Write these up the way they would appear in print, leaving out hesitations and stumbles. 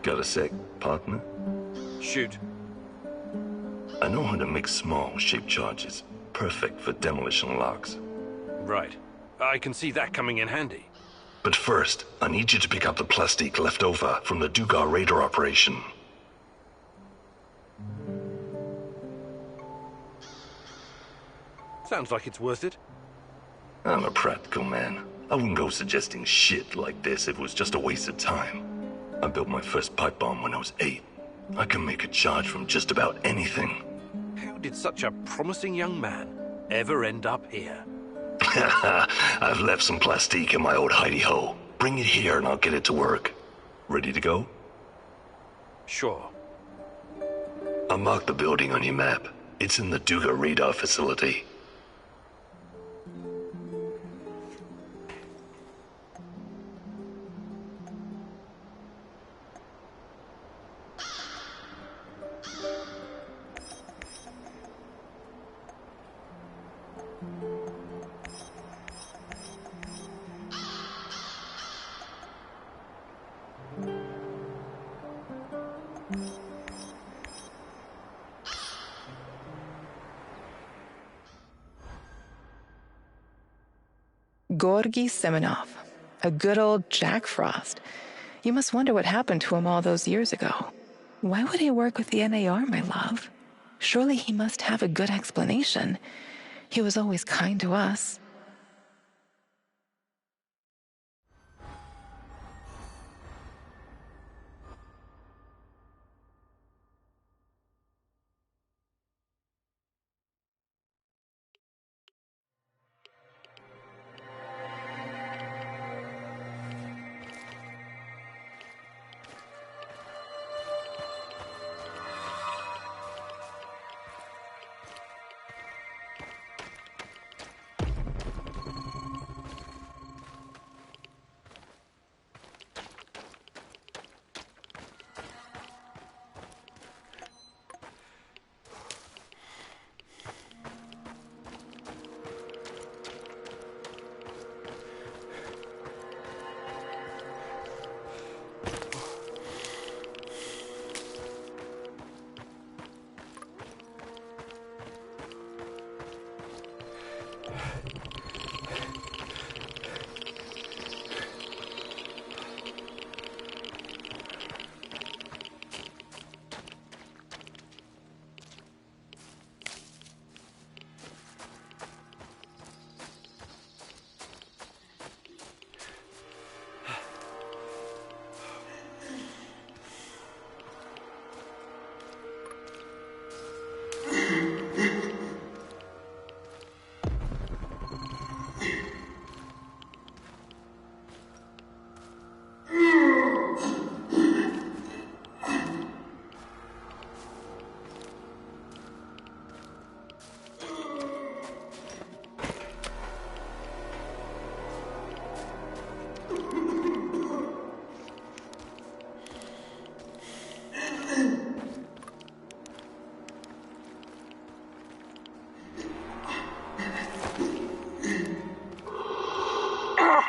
Got a sec, partner? Shoot. I know how to make small, shaped charges. Perfect for demolition locks. Right. I can see that coming in handy. But first, I need you to pick up the plastic left over from the Dugar radar operation. Sounds like it's worth it. I'm a practical man. I wouldn't go suggesting shit like this if it was just a waste of time. I built my first pipe bomb when I was 8. I can make a charge from just about anything. How did such a promising young man ever end up here? I've left some plastique in my old hidey-hole. Bring it here and I'll get it to work. Ready to go? Sure. I'll mark the building on your map. It's in the Duga radar facility. Georgy Semenov, a good old Jack Frost. You must wonder what happened to him all those years ago. Why would he work with the NAR, my love? Surely he must have a good explanation. He was always kind to us.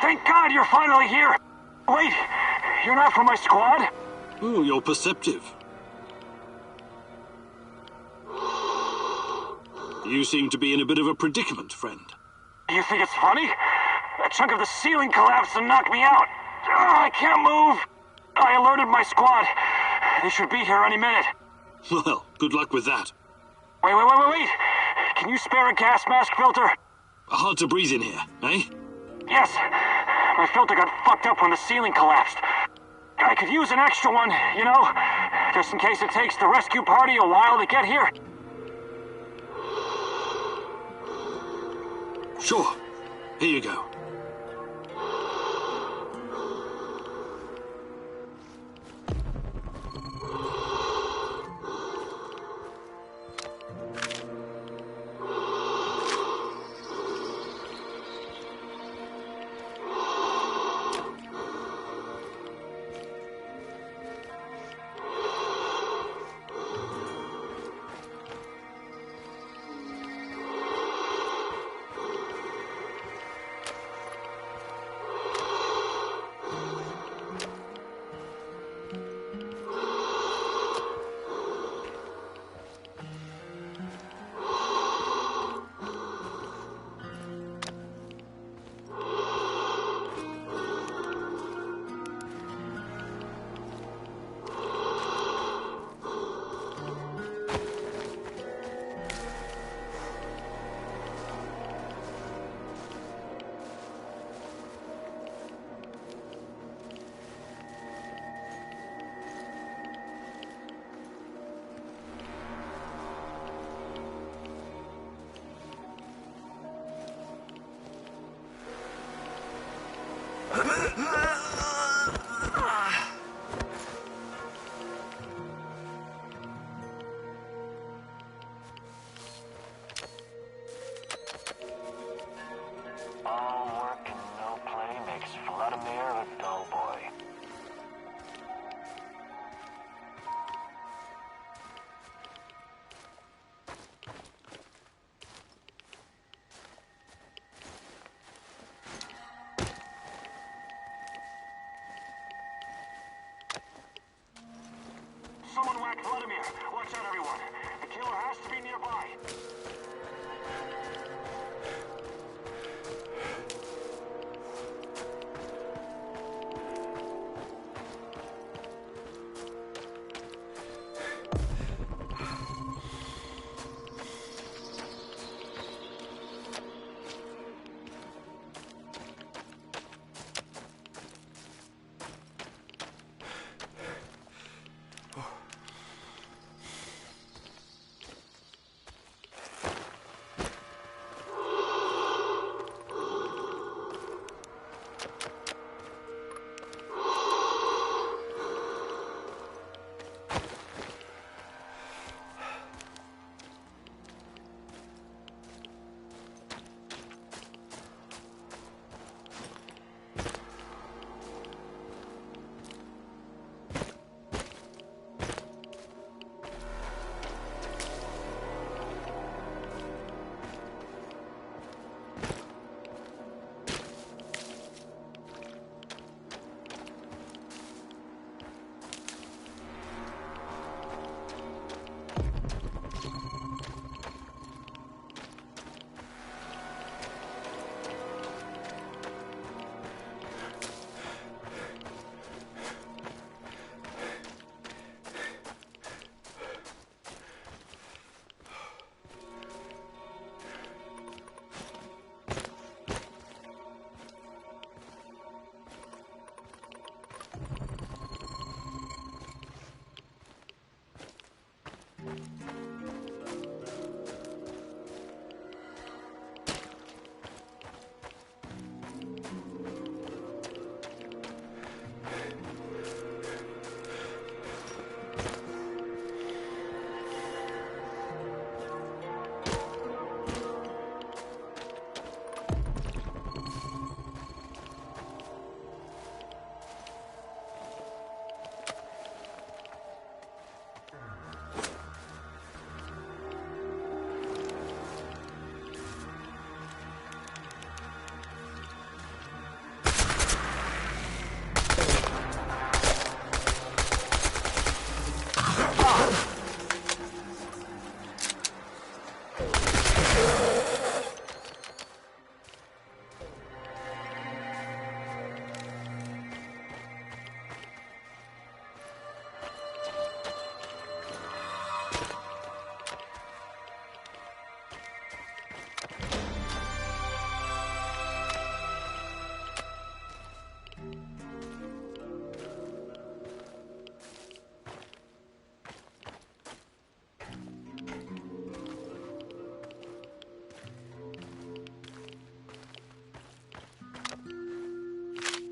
Thank God you're finally here! Wait, you're not from my squad? Oh, you're perceptive. You seem to be in a bit of a predicament, friend. You think it's funny? A chunk of the ceiling collapsed and knocked me out. I can't move. I alerted my squad. They should be here any minute. Well, good luck with that. Wait. Can you spare a gas mask filter? Hard to breathe in here, eh? Yes. My filter got fucked up when the ceiling collapsed. I could use an extra one, you know, just in case it takes the rescue party a while to get here. Sure. Here you go.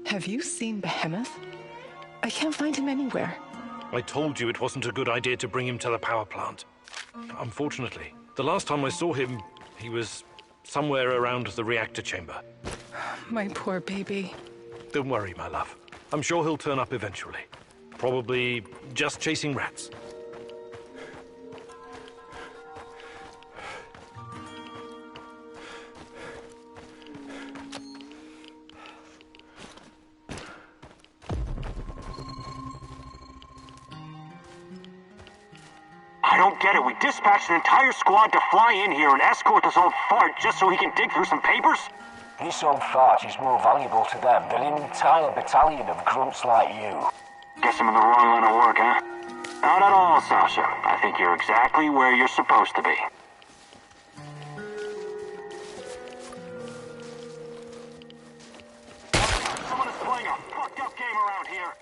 Have you seen Behemoth? I can't find him anywhere. I told you it wasn't a good idea to bring him to the power plant. Unfortunately, the last time I saw him, he was somewhere around the reactor chamber. My poor baby. Don't worry, my love. I'm sure he'll turn up eventually. Probably just chasing rats. I don't get it. We dispatched an entire squad to fly in here and escort this old fart just so he can dig through some papers? This old fart is more valuable to them than an entire battalion of grunts like you. Guess I'm in the wrong line of work, huh? Not at all, Sasha. I think you're exactly where you're supposed to be. Someone is playing a fucked up game around here.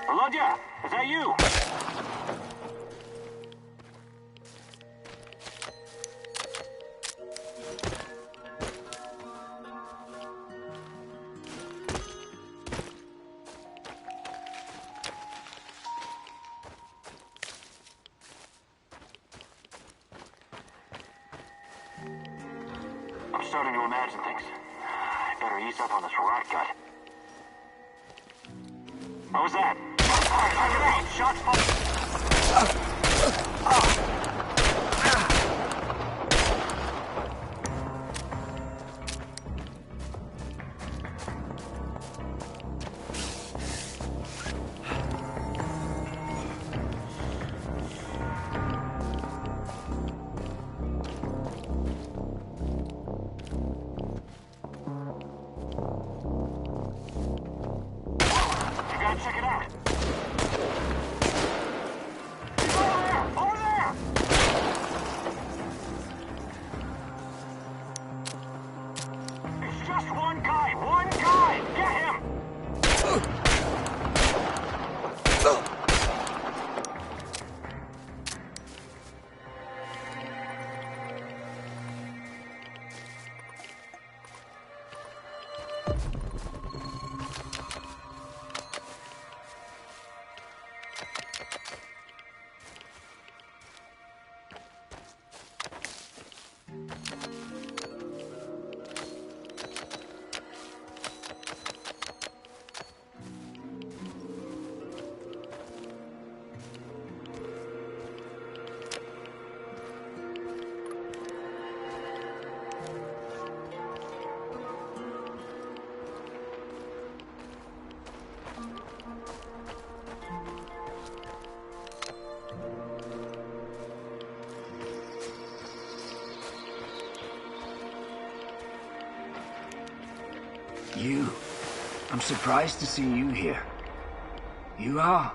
Volodya, is that you? I'm starting to imagine things. I better ease up on this rat gut. What was that? Shots fired. You gotta check it out. Over there! It's just one guy! One guy! Get him! You. I'm surprised to see you here. You are?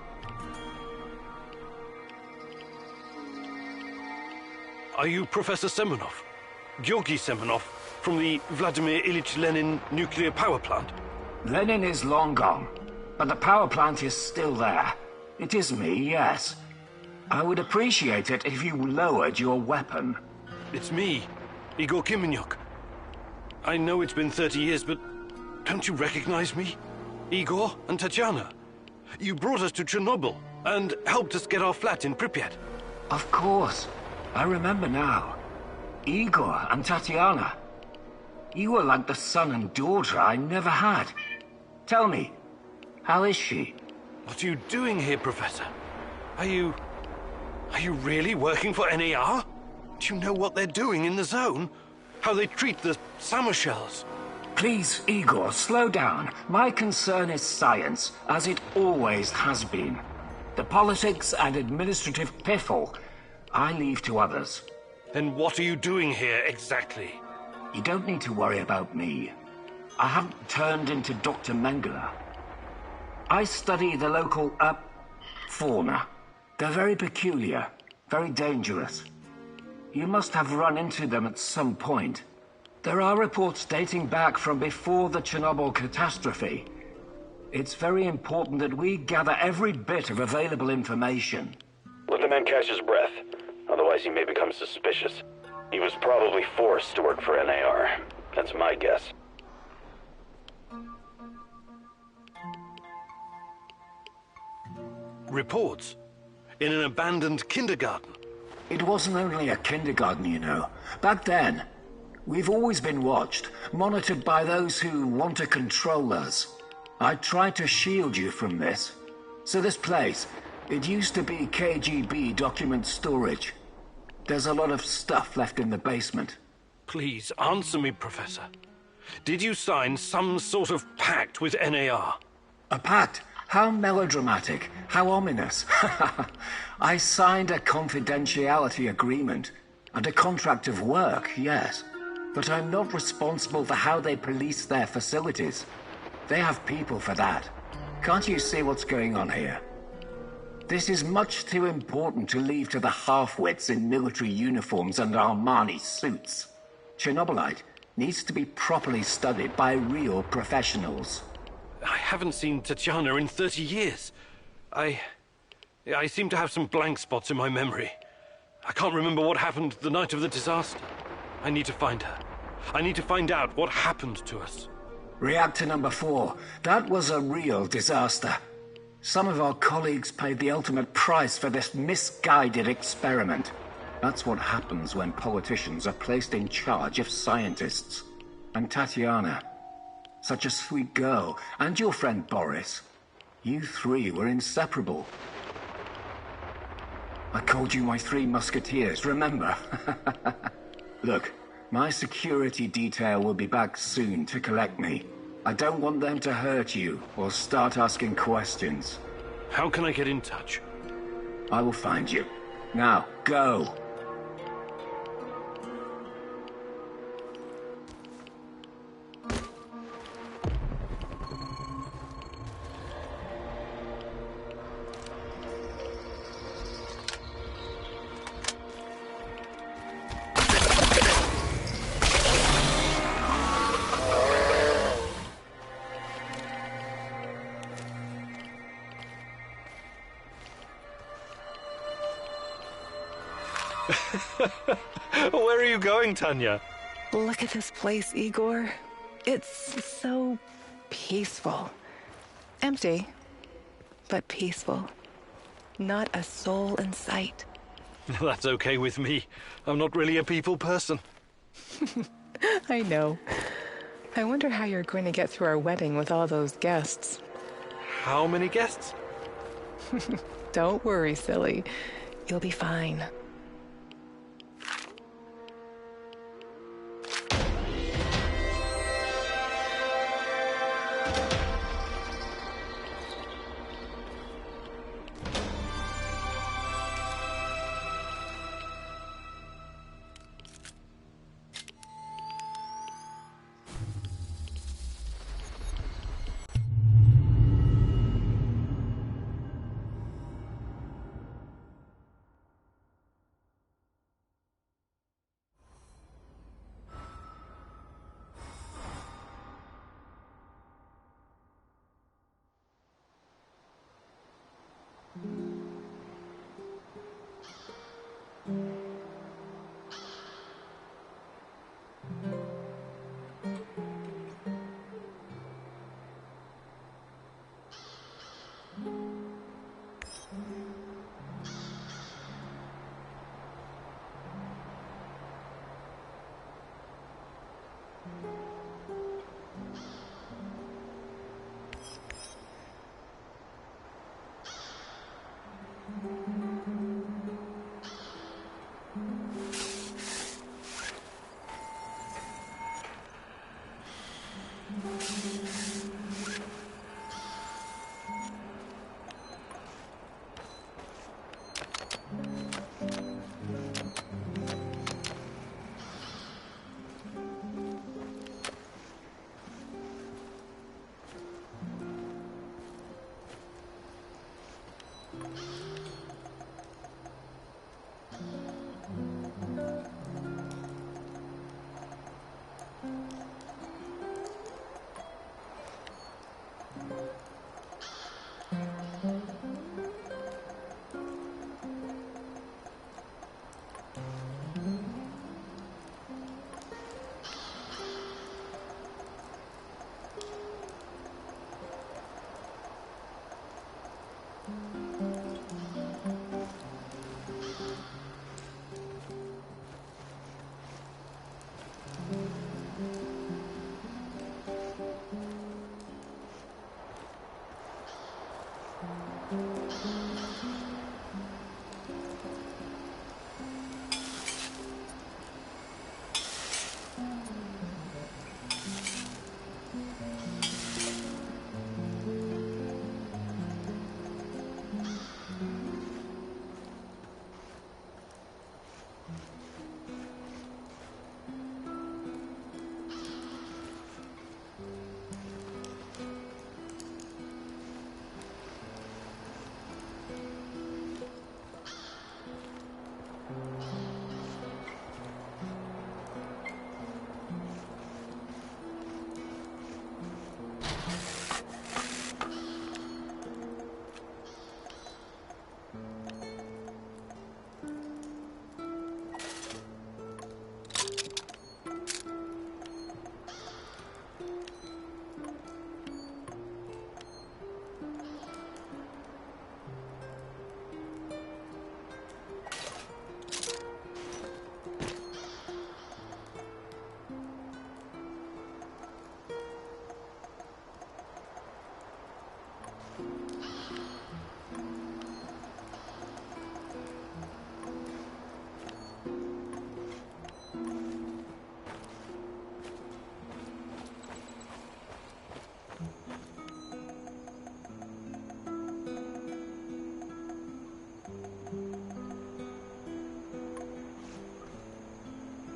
Are you Professor Semenov? Georgy Semenov from the Vladimir Ilyich Lenin nuclear power plant? Lenin is long gone, but the power plant is still there. It is me, yes. I would appreciate it if you lowered your weapon. It's me, Igor Kimenyuk. I know it's been 30 years, but don't you recognize me? Igor and Tatiana. You brought us to Chernobyl and helped us get our flat in Pripyat. Of course. I remember now. Igor and Tatiana. You were like the son and daughter I never had. Tell me, how is she? What are you doing here, Professor? Are you really working for NAR? Do you know what they're doing in the zone? How they treat the summer shells? Please, Igor, slow down. My concern is science, as it always has been. The politics and administrative piffle, I leave to others. Then what are you doing here exactly? You don't need to worry about me. I haven't turned into Dr. Mengele. I study the local, fauna. They're very peculiar, very dangerous. You must have run into them at some point. There are reports dating back from before the Chernobyl catastrophe. It's very important that we gather every bit of available information. Let the man catch his breath. Otherwise he may become suspicious. He was probably forced to work for NAR. That's my guess. Reports? In an abandoned kindergarten? It wasn't only a kindergarten, you know. Back then, we've always been watched, monitored by those who want to control us. I tried to shield you from this. So this place, it used to be KGB document storage. There's a lot of stuff left in the basement. Please, answer me, Professor. Did you sign some sort of pact with NAR? A pact? How melodramatic, how ominous. I signed a confidentiality agreement and a contract of work, yes. But I'm not responsible for how they police their facilities. They have people for that. Can't you see what's going on here? This is much too important to leave to the half-wits in military uniforms and Armani suits. Chernobylite needs to be properly studied by real professionals. I haven't seen Tatiana in 30 years. I seem to have some blank spots in my memory. I can't remember what happened the night of the disaster. I need to find her. I need to find out what happened to us. Reactor number 4. That was a real disaster. Some of our colleagues paid the ultimate price for this misguided experiment. That's what happens when politicians are placed in charge of scientists. And Tatiana, such a sweet girl, and your friend Boris, you three were inseparable. I called you my 3 musketeers, remember? Look, my security detail will be back soon to collect me. I don't want them to hurt you or start asking questions. How can I get in touch? I will find you. Now, go. Where are you going, Tanya? Look at this place, Igor. It's so peaceful. Empty, but peaceful. Not a soul in sight. That's okay with me. I'm not really a people person. I know. I wonder how you're going to get through our wedding with all those guests. How many guests? Don't worry, silly. You'll be fine.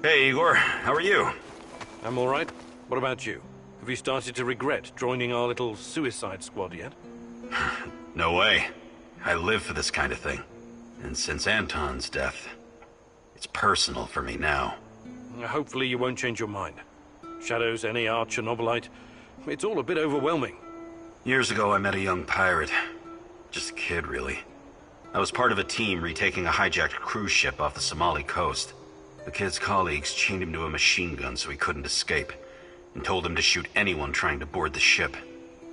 Hey, Igor. How are you? I'm all right. What about you? Have you started to regret joining our little suicide squad yet? No way. I live for this kind of thing. And since Anton's death, it's personal for me now. Hopefully you won't change your mind. Shadows, NAR, Chernobylite. It's all a bit overwhelming. Years ago, I met a young pirate. Just a kid, really. I was part of a team retaking a hijacked cruise ship off the Somali coast. The kid's colleagues chained him to a machine gun so he couldn't escape, and told him to shoot anyone trying to board the ship.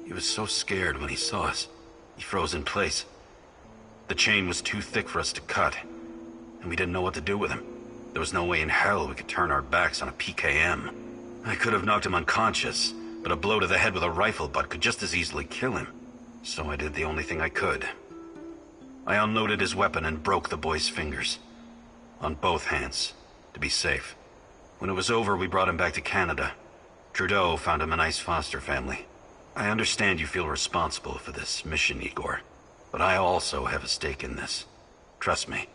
He was so scared when he saw us, he froze in place. The chain was too thick for us to cut, and we didn't know what to do with him. There was no way in hell we could turn our backs on a PKM. I could have knocked him unconscious, but a blow to the head with a rifle butt could just as easily kill him. So I did the only thing I could. I unloaded his weapon and broke the boy's fingers. On both hands, to be safe. When it was over, we brought him back to Canada. Trudeau found him a nice foster family. I understand you feel responsible for this mission, Igor, but I also have a stake in this. Trust me,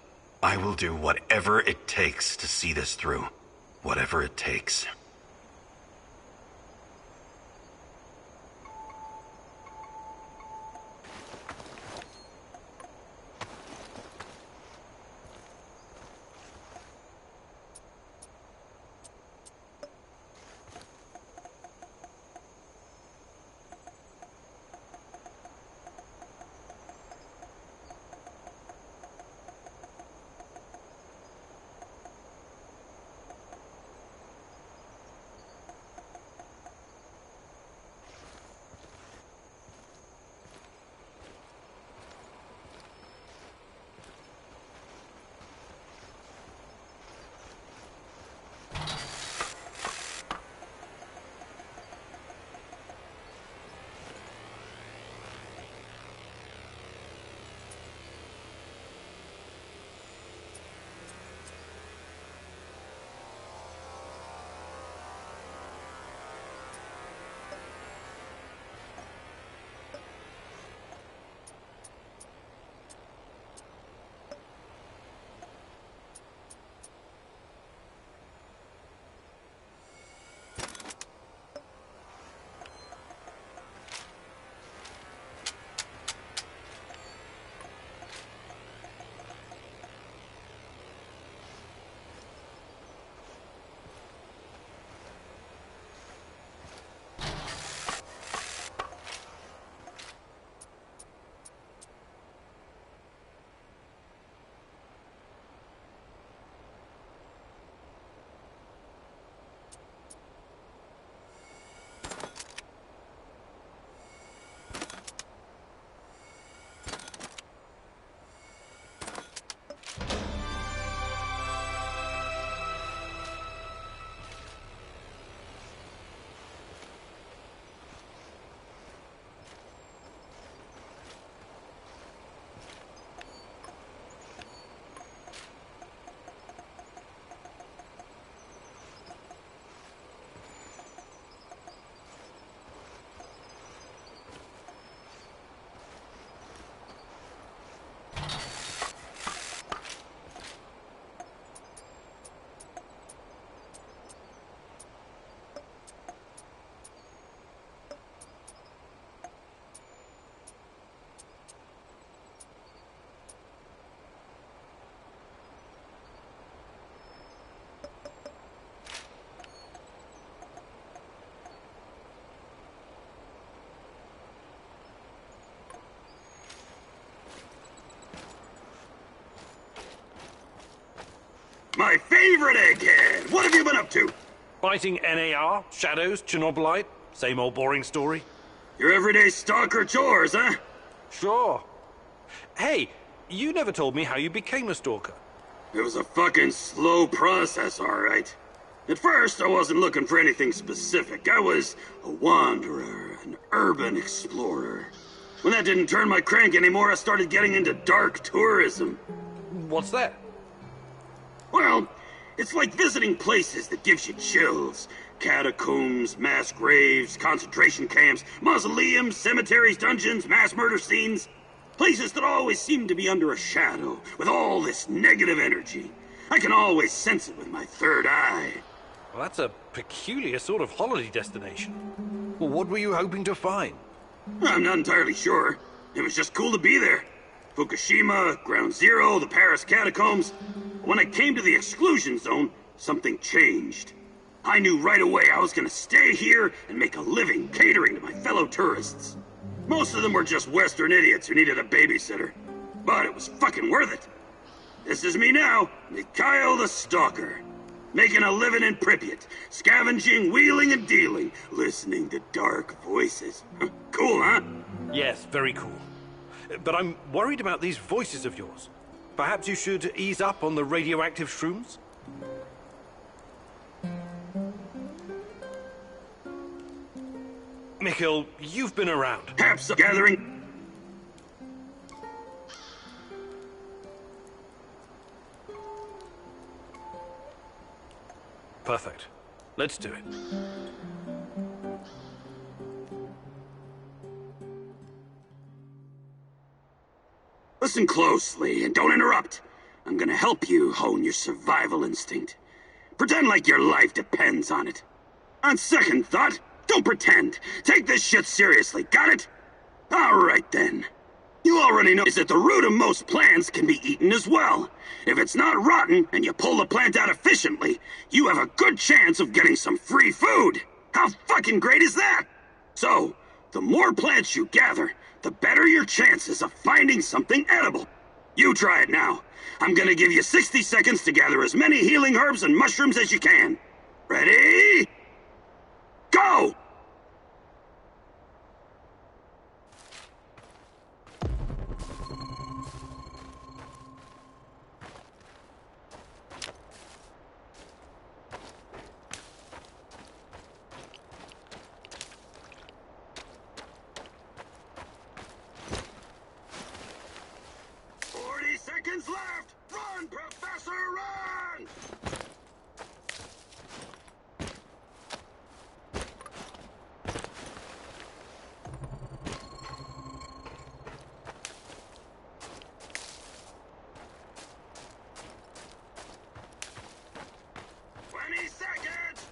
I will do whatever it takes to see this through. Whatever it takes. My favorite egghead! What have you been up to? Fighting NAR, Shadows, Chernobylite. Same old boring story. Your everyday stalker chores, huh? Sure. Hey, you never told me how you became a stalker. It was a fucking slow process, all right. At first, I wasn't looking for anything specific. I was a wanderer, an urban explorer. When that didn't turn my crank anymore, I started getting into dark tourism. What's that? Well, it's like visiting places that gives you chills. Catacombs, mass graves, concentration camps, mausoleums, cemeteries, dungeons, mass murder scenes. Places that always seem to be under a shadow, with all this negative energy. I can always sense it with my third eye. Well, that's a peculiar sort of holiday destination. Well, what were you hoping to find? I'm not entirely sure. It was just cool to be there. Fukushima, Ground Zero, the Paris catacombs. When I came to the exclusion zone, something changed. I knew right away I was gonna stay here and make a living catering to my fellow tourists. Most of them were just Western idiots who needed a babysitter. But it was fucking worth it. This is me now, Mikhail the Stalker. Making a living in Pripyat, scavenging, wheeling and dealing, listening to dark voices. Cool, huh? Yes, very cool. But I'm worried about these voices of yours. Perhaps you should ease up on the radioactive shrooms? Mikhail, you've been around. Perhaps a gathering. Perfect. Let's do it. Listen closely and don't interrupt. I'm gonna help you hone your survival instinct. Pretend like your life depends on it. On second thought, don't pretend. Take this shit seriously, got it? Alright then. You already know is that the root of most plants can be eaten as well. If it's not rotten and you pull the plant out efficiently, you have a good chance of getting some free food. How fucking great is that? So, the more plants you gather, the better your chances of finding something edible. You try it now. I'm gonna give you 60 seconds to gather as many healing herbs and mushrooms as you can. Ready? Go! Left! Run, Professor, run!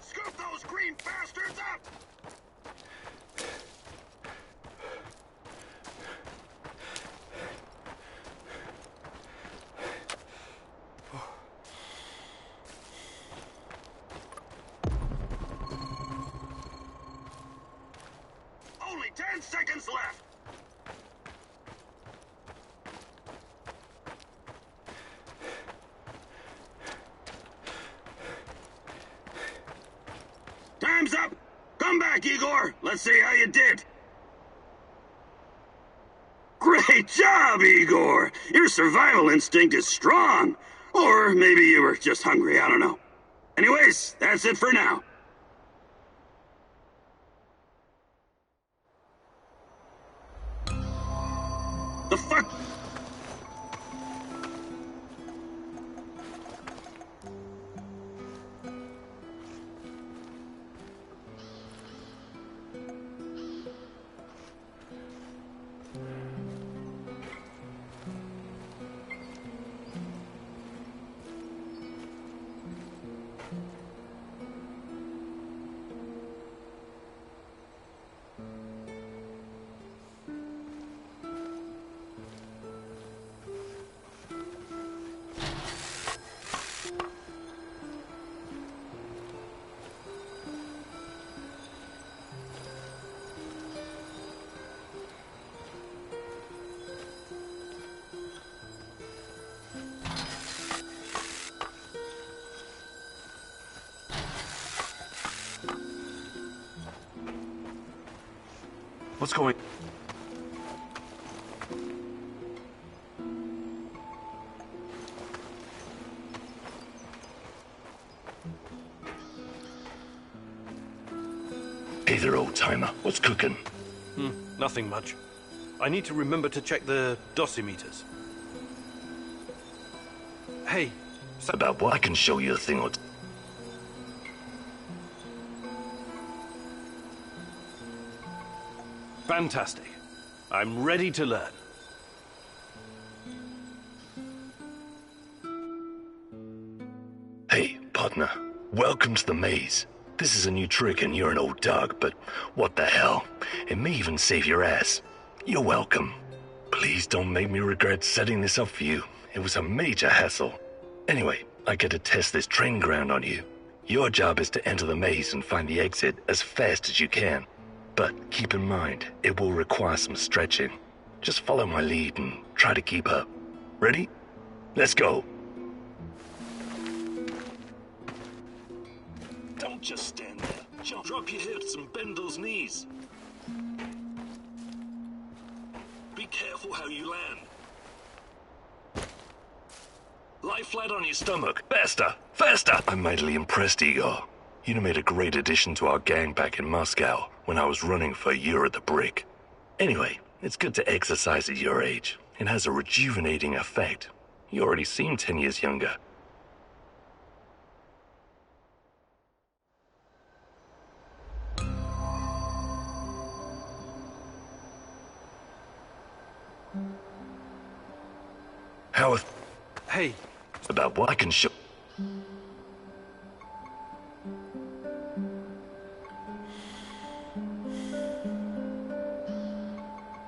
Scoop those green bastards up! Only 10 seconds left! Time's up! Come back, Igor! Let's see how you did! Great job, Igor! Your survival instinct is strong! Or maybe you were just hungry, I don't know. Anyways, that's it for now. The fuck? What's going... Hey there, old-timer. What's cooking? Nothing much. I need to remember to check the dosimeters. Hey. About what? I can show you a thing or two. Fantastic. I'm ready to learn. Hey, partner. Welcome to the maze. This is a new trick and you're an old dog, but what the hell? It may even save your ass. You're welcome. Please don't make me regret setting this up for you. It was a major hassle. Anyway, I get to test this training ground on you. Your job is to enter the maze and find the exit as fast as you can. But keep in mind, it will require some stretching. Just follow my lead and try to keep up. Ready? Let's go. Don't just stand there. Jump. Drop your hips and bend those knees. Be careful how you land. Lie flat on your stomach. Faster! Faster! I'm mightily impressed, Igor. You made a great addition to our gang back in Moscow when I was running for a year at the Brick. Anyway, it's good to exercise at your age. It has a rejuvenating effect. You already seem 10 years younger. How... Hey. About what I can show...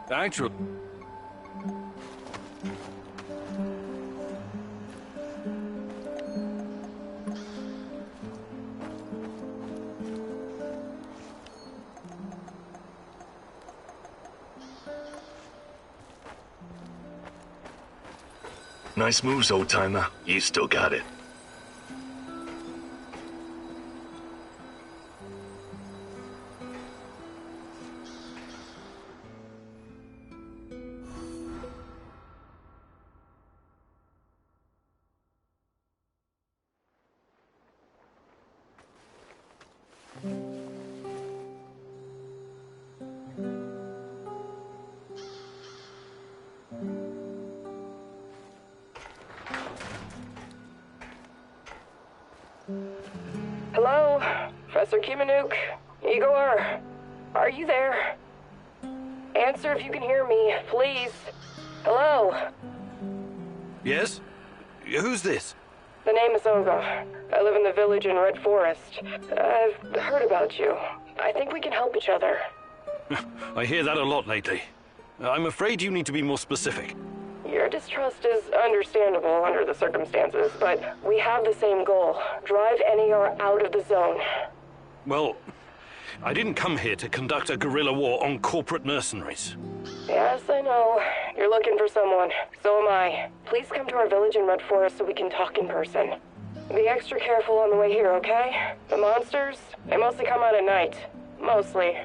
Actually... Nice moves, old-timer. You still got it. Hello? Professor Kimanuk? Igor? Are you there? Answer if you can hear me, please. Hello? Yes? Who's this? The name is Olga. I live in the village in Red Forest. I've heard about you. I think we can help each other. I hear that a lot lately. I'm afraid you need to be more specific. Your distrust is understandable under the circumstances, but we have the same goal. Drive NAR out of the zone. Well, I didn't come here to conduct a guerrilla war on corporate mercenaries. Yes, I know. You're looking for someone. So am I. Please come to our village in Red Forest so we can talk in person. Be extra careful on the way here, okay? The monsters, they mostly come out at night. Mostly.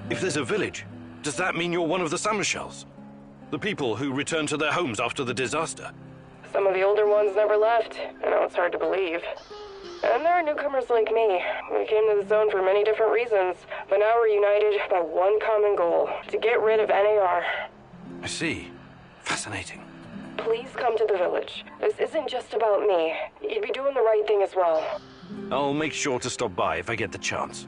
If there's a village, does that mean you're one of the Samarshals? The people who returned to their homes after the disaster? Some of the older ones never left. I know it's hard to believe. And there are newcomers like me. We came to the zone for many different reasons, but now we're united by one common goal, to get rid of NAR. I see. Fascinating. Please come to the village. This isn't just about me. You'd be doing the right thing as well. I'll make sure to stop by if I get the chance.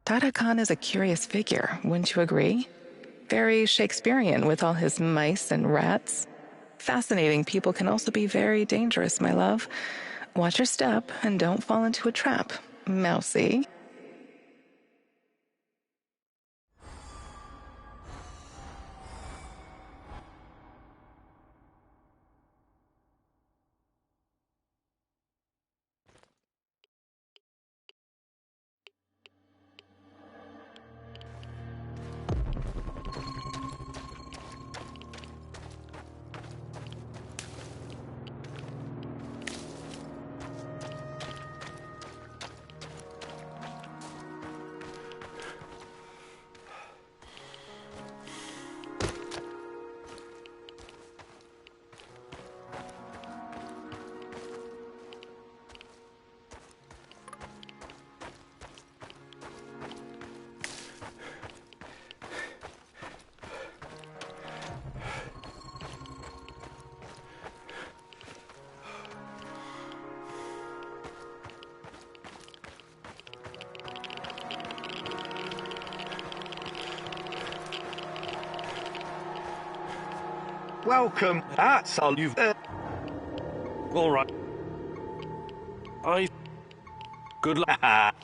Tata Khan is a curious figure, wouldn't you agree? Very Shakespearean with all his mice and rats. Fascinating people can also be very dangerous, my love. Watch your step and don't fall into a trap, mousy. Welcome. That's all you've... All right. Good luck.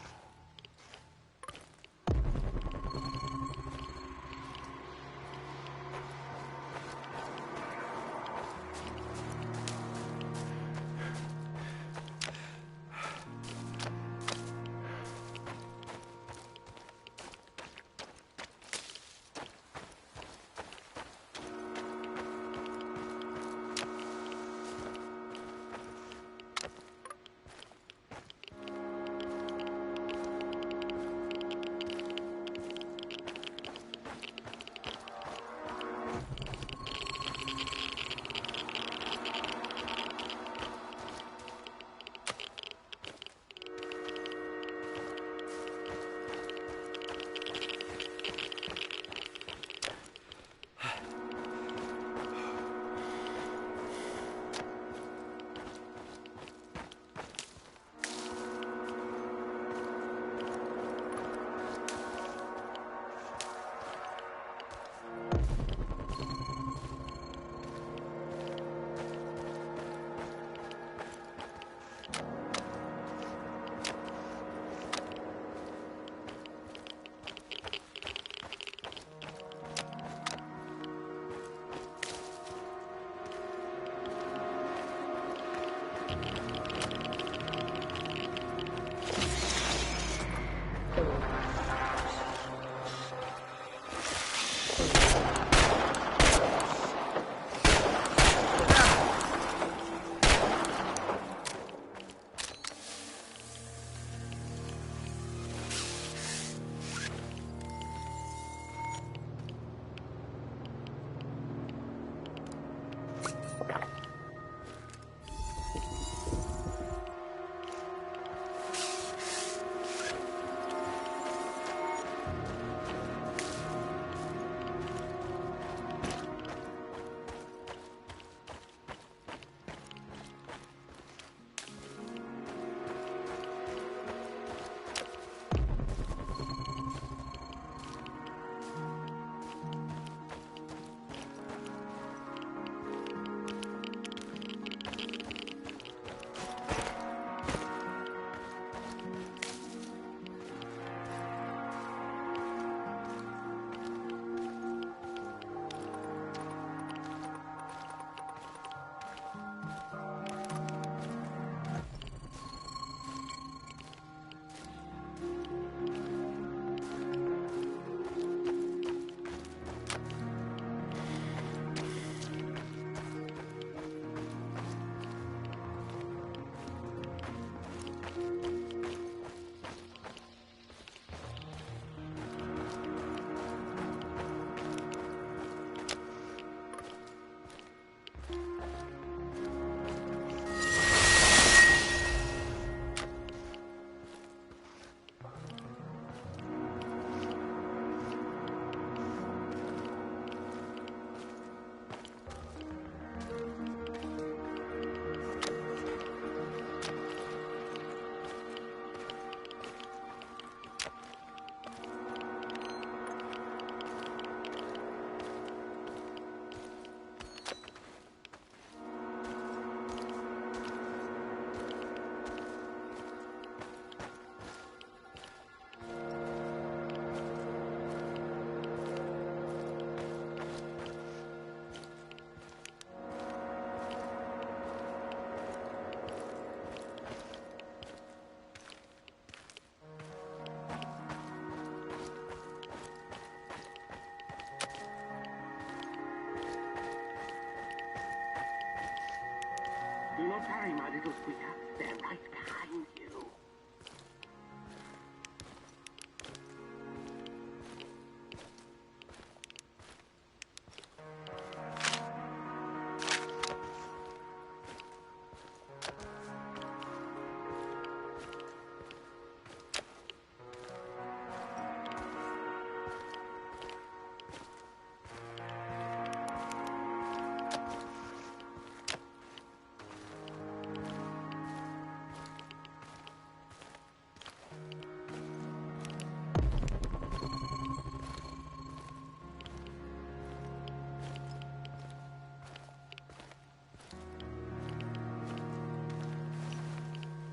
Don't worry, my little squeaker. They're right behind you.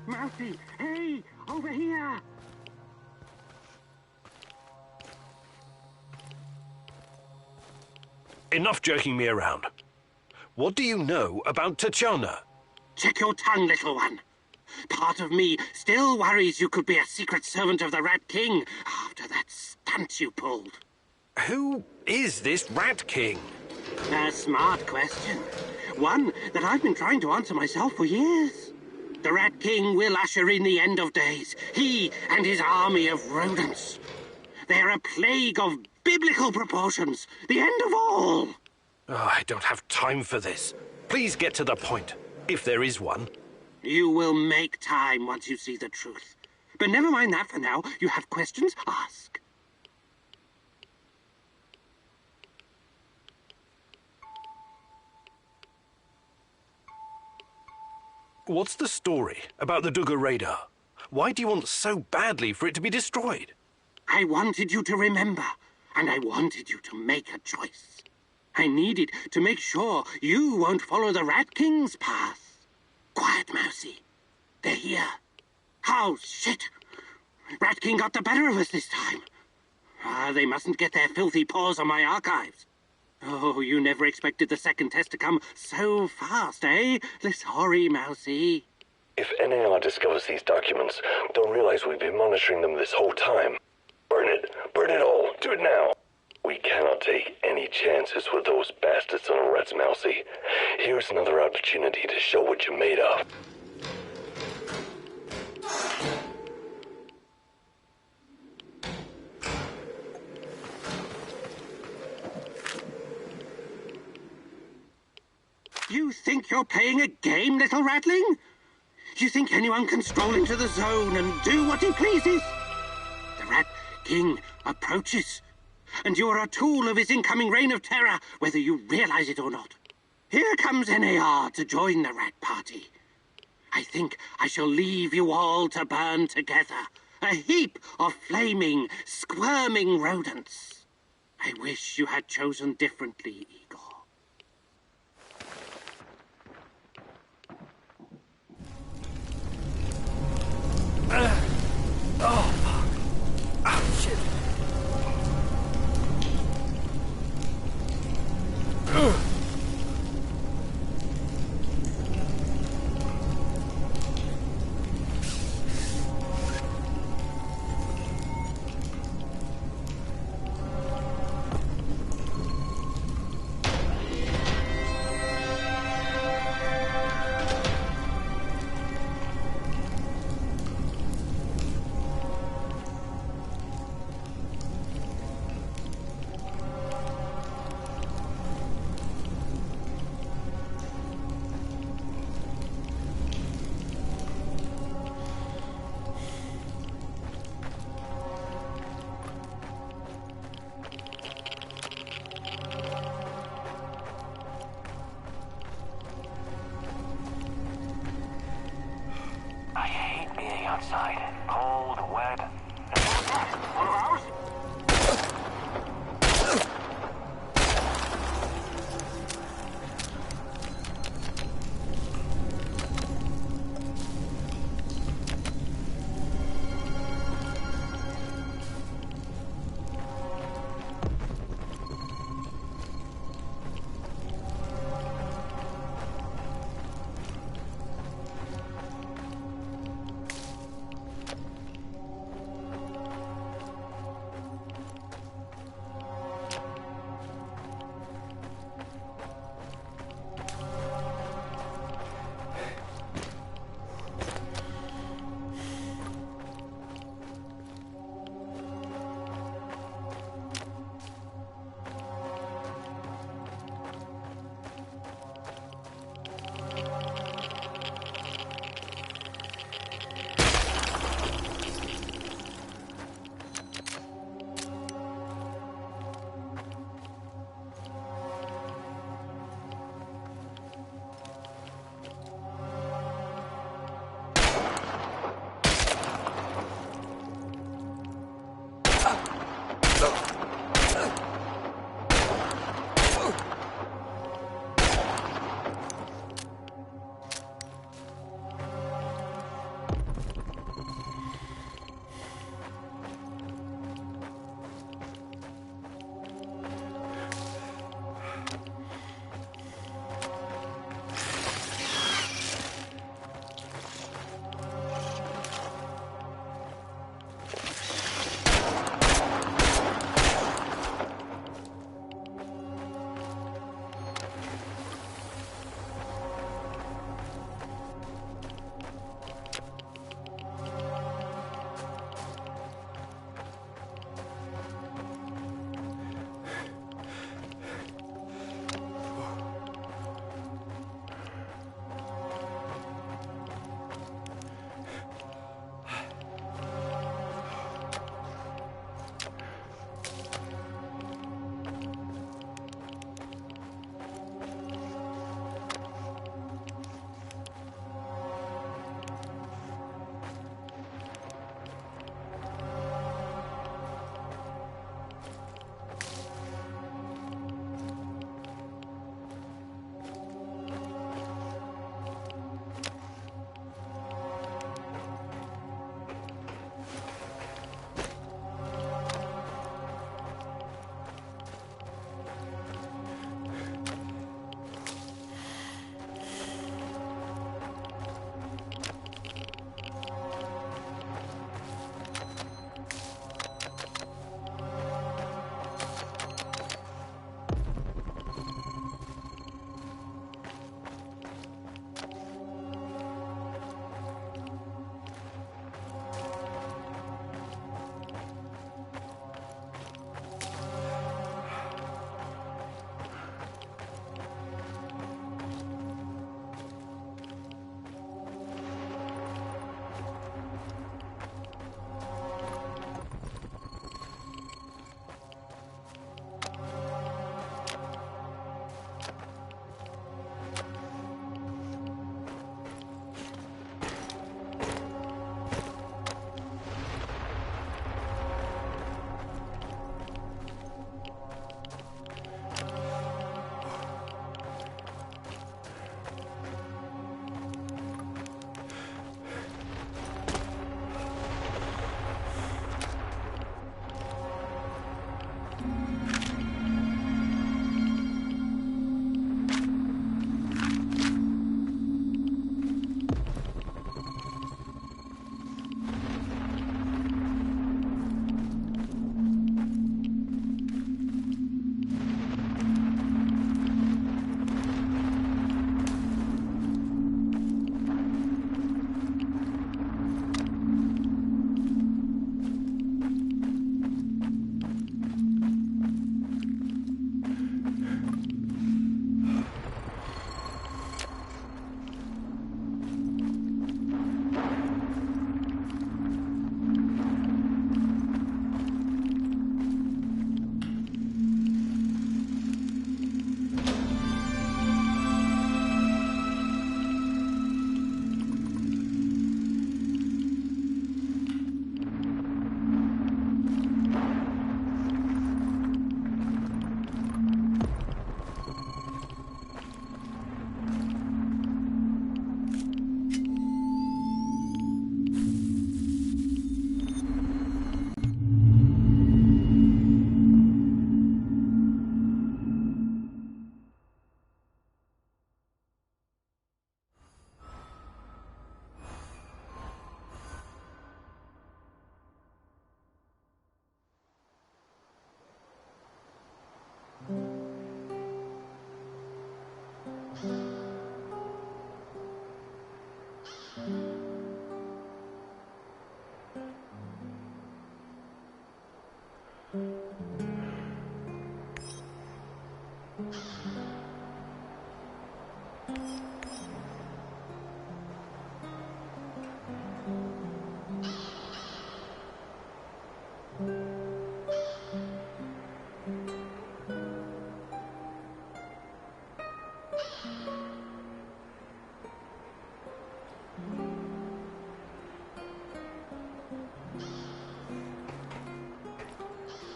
Mousy, hey, over here! Enough jerking me around. What do you know about Tatiana? Check your tongue, little one. Part of me still worries you could be a secret servant of the Rat King after that stunt you pulled. Who is this Rat King? A smart question. One that I've been trying to answer myself for years. The Rat King will usher in the end of days. He and his army of rodents. They're a plague of biblical proportions. The end of all. Oh, I don't have time for this. Please get to the point, if there is one. You will make time once you see the truth. But never mind that for now. You have questions? Ask. What's the story about the Duggar radar? Why do you want so badly for it to be destroyed? I wanted you to remember, and I wanted you to make a choice. I needed to make sure you won't follow the Rat King's path. Quiet, Mousy. They're here. Oh, shit. Rat King got the better of us this time. They mustn't get their filthy paws on my archives. Oh, you never expected the second test to come so fast, eh? Sorry, Mousy. If NAR discovers these documents, they'll realize we've been monitoring them this whole time. Burn it all, do it now. We cannot take any chances with those bastards on the rats, Mousy. Here's another opportunity to show what you're made of. You think you're playing a game, little ratling? You think anyone can stroll into the zone and do what he pleases? The Rat King approaches, and you are a tool of his incoming reign of terror, whether you realize it or not. Here comes NAR to join the Rat Party. I think I shall leave you all to burn together, a heap of flaming, squirming rodents. I wish you had chosen differently, Igor. Oh, fuck. Oh, shit. I hate being outside. Cold, wet. And what was that? One of ours?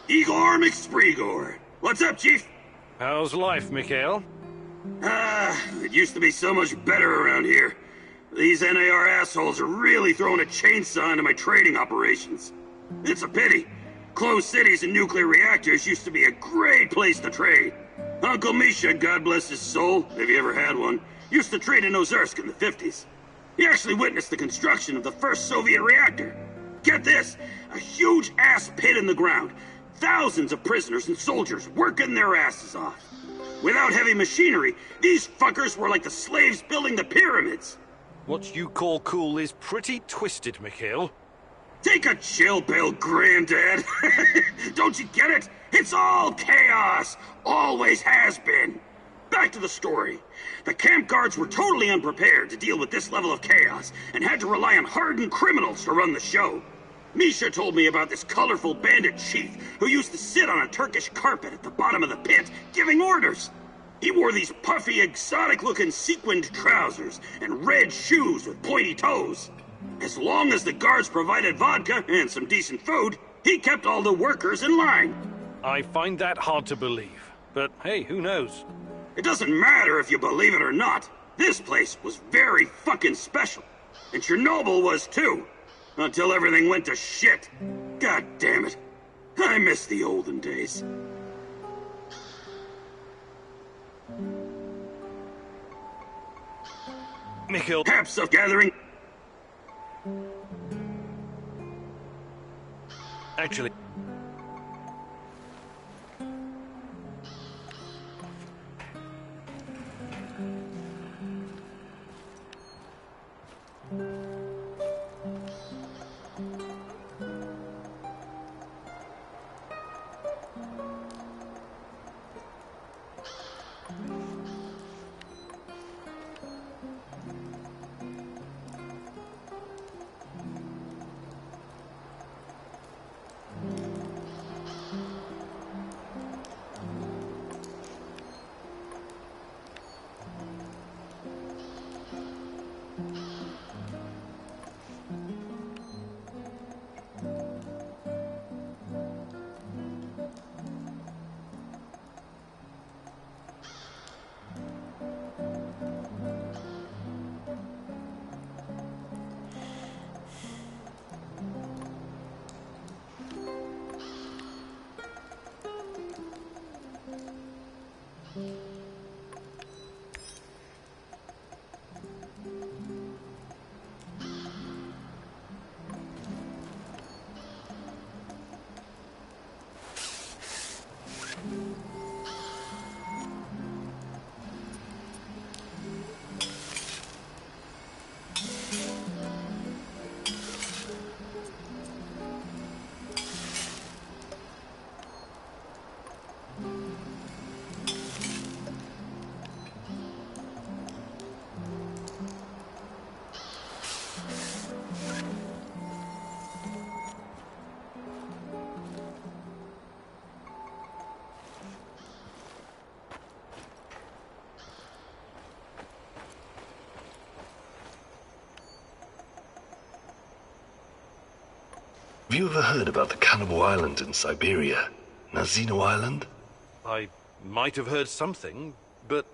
Igor McSpreegor. What's up, Chief? How's life, Mikhail? It used to be so much better around here. These NAR assholes are really throwing a chainsaw into my trading operations. It's a pity. Closed cities and nuclear reactors used to be a great place to trade. Uncle Misha, God bless his soul, if he ever had one, used to trade in Ozersk in the 50s. He actually witnessed the construction of the first Soviet reactor. Get this, a huge ass pit in the ground. Thousands of prisoners and soldiers working their asses off. Without heavy machinery, these fuckers were like the slaves building the pyramids. What you call cool is pretty twisted, Mikhail. Take a chill pill, Granddad. Don't you get it? It's all chaos. Always has been. Back to the story. The camp guards were totally unprepared to deal with this level of chaos and had to rely on hardened criminals to run the show. Misha told me about this colorful bandit chief who used to sit on a Turkish carpet at the bottom of the pit, giving orders. He wore these puffy, exotic-looking sequined trousers and red shoes with pointy toes. As long as the guards provided vodka and some decent food, he kept all the workers in line. I find that hard to believe, but hey, who knows? It doesn't matter if you believe it or not. This place was very fucking special. And Chernobyl was too. Until everything went to shit. God damn it. I miss the olden days. Mikhail... Perhaps of gathering... Actually... Have you ever heard about the cannibal island in Siberia? Nazino Island? I might have heard something, but...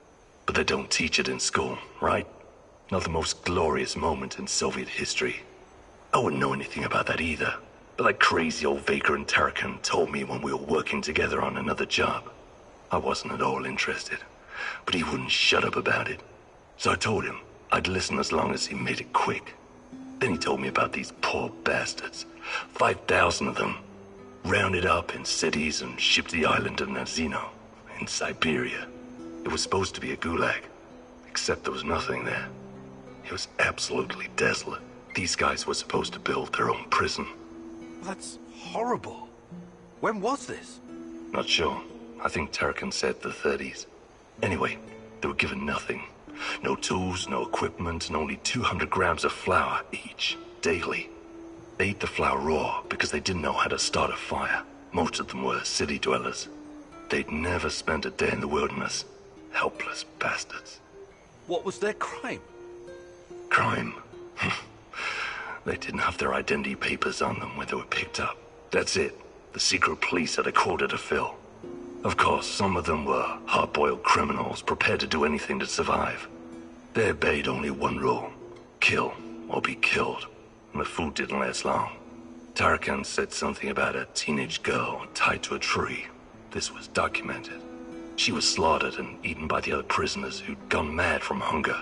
But they don't teach it in school, right? Not the most glorious moment in Soviet history. I wouldn't know anything about that either. But that crazy old Vaker and Tarakan told me when we were working together on another job. I wasn't at all interested, but he wouldn't shut up about it. So I told him I'd listen as long as he made it quick. Then he told me about these poor bastards. 5,000 of them, rounded up in cities and shipped to the island of Nazino, in Siberia. It was supposed to be a gulag, except there was nothing there. It was absolutely desolate. These guys were supposed to build their own prison. That's horrible. When was this? Not sure. I think Tarkin said the 30s. Anyway, they were given nothing. No tools, no equipment, and only 200 grams of flour each, daily. They ate the flour raw because they didn't know how to start a fire. Most of them were city dwellers. They'd never spent a day in the wilderness. Helpless bastards. What was their crime? Crime? They didn't have their identity papers on them when they were picked up. That's it. The secret police had a quota to fill. Of course, some of them were hard-boiled criminals prepared to do anything to survive. They obeyed only one rule: kill or be killed. And the food didn't last long. Tarkin said something about a teenage girl tied to a tree. This was documented. She was slaughtered and eaten by the other prisoners who'd gone mad from hunger.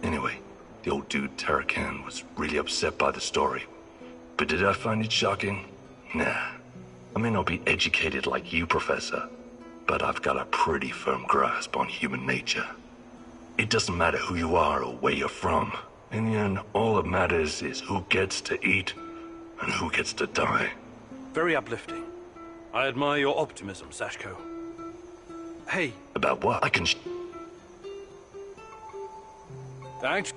Anyway, the old dude Tarkin was really upset by the story. But did I find it shocking? Nah. I may not be educated like you, Professor, but I've got a pretty firm grasp on human nature. It doesn't matter who you are or where you're from. In the end, all that matters is who gets to eat and who gets to die. Very uplifting. I admire your optimism, Sashko. Hey. About what? I can Thanks.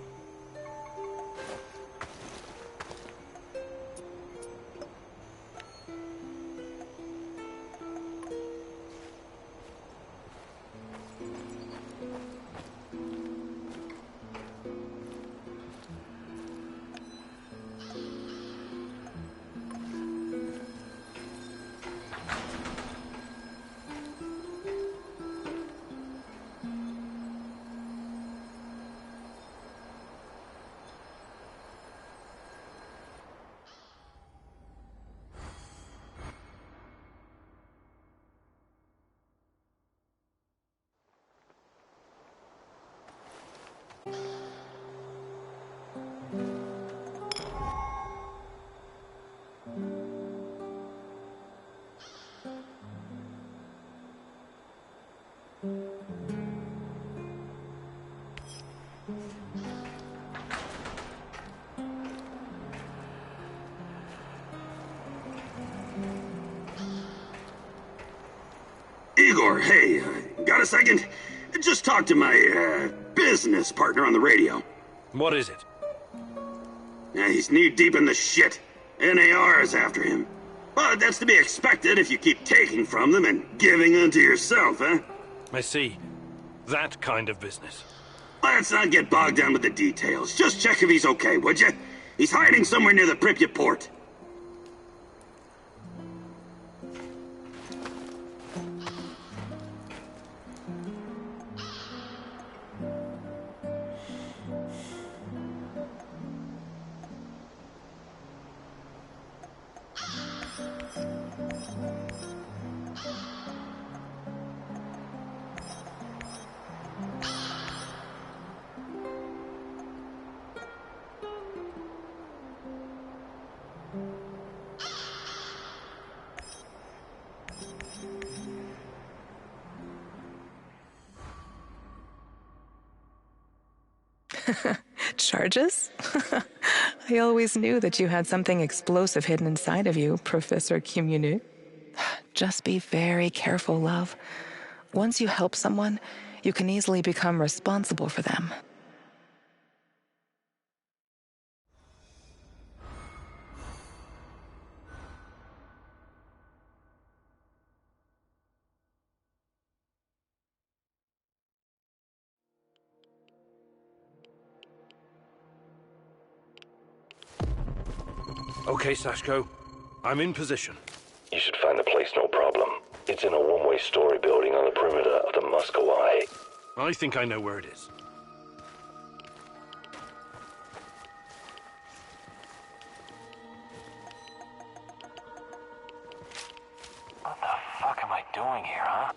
Igor, hey, got a second? Just talk to my, business partner on the radio. What is it? He's knee-deep in the shit. NAR is after him. But that's to be expected if you keep taking from them and giving unto yourself, huh? I see. That kind of business. Let's not get bogged down with the details. Just check if he's okay, would you? He's hiding somewhere near the Pripyat port. Charges? I always knew that you had something explosive hidden inside of you, Professor Kimunu. Just be very careful, love. Once you help someone, you can easily become responsible for them. Okay, Sashko. I'm in position. You should find the place no problem. It's in a one-way story building on the perimeter of the Muscovy. I think I know where it is. What the fuck am I doing here, huh?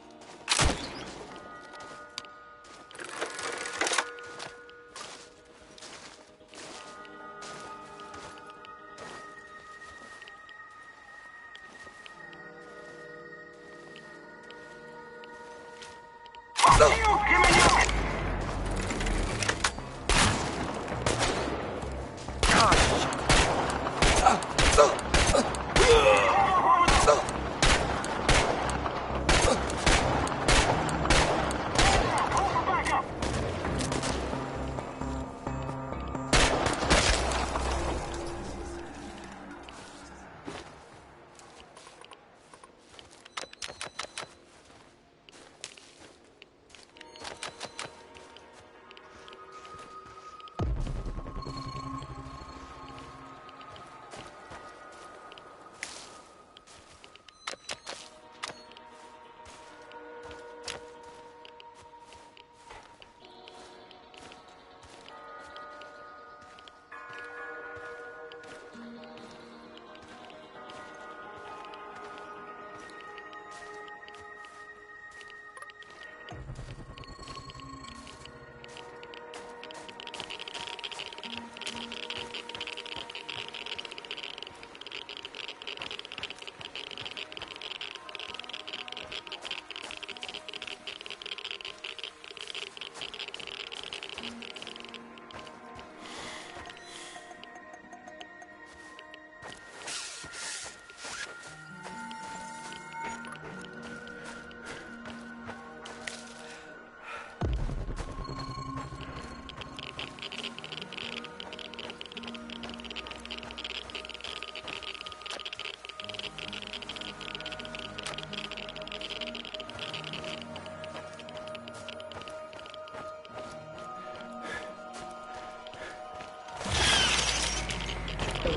He'll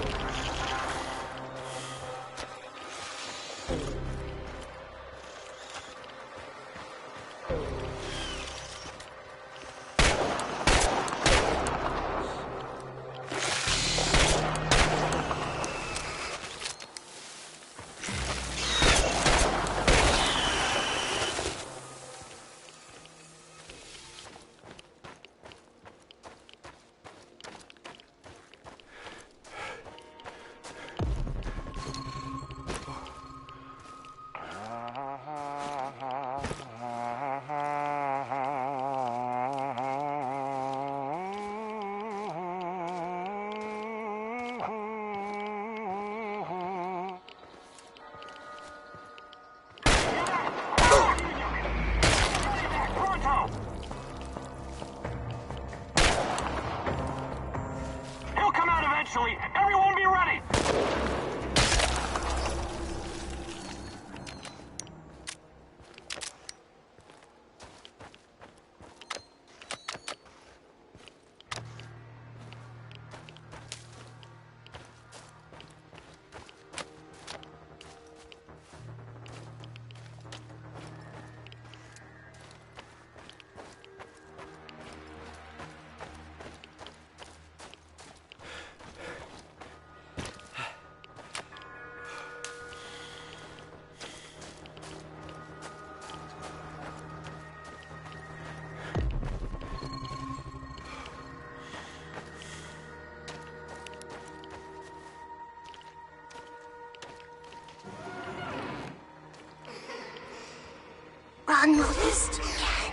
come out eventually. Everyone be ready. Ron will list again.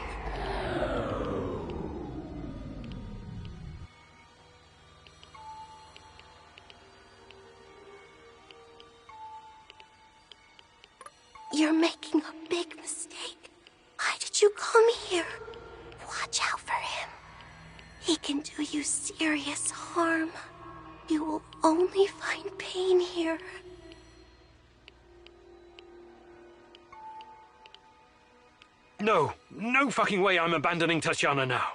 You're making a big mistake. Why did you come here? Watch out for him. He can do you serious harm. You will only find pain here. No, no fucking way I'm abandoning Tatiana now.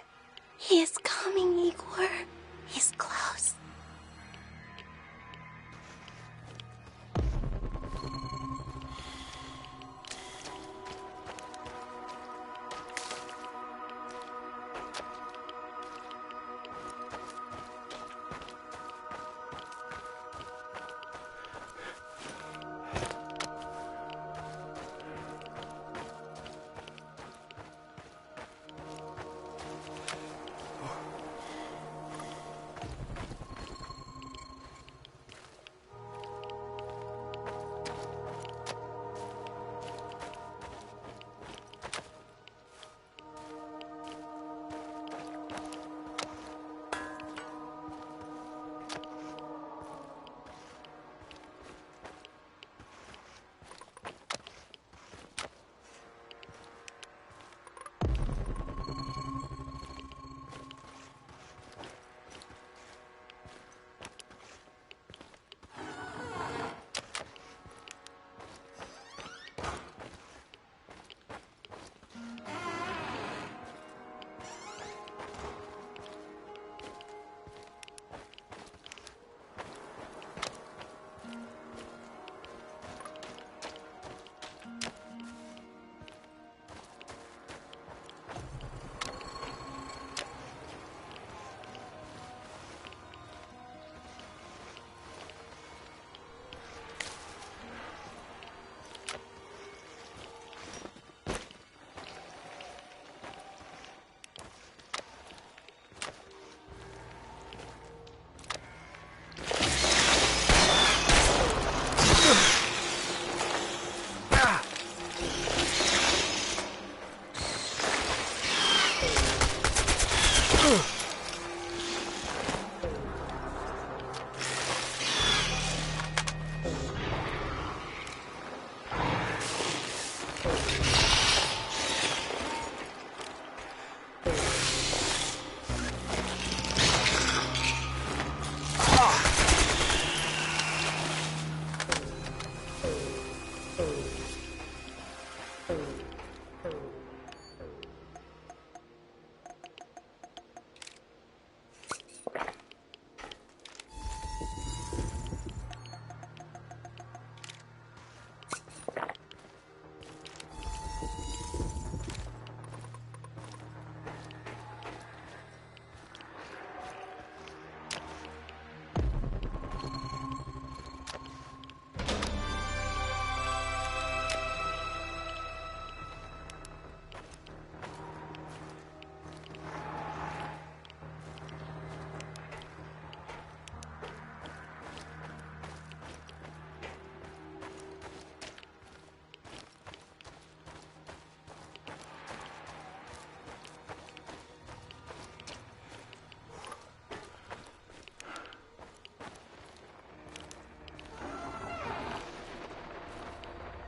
He is coming, Igor. He's close.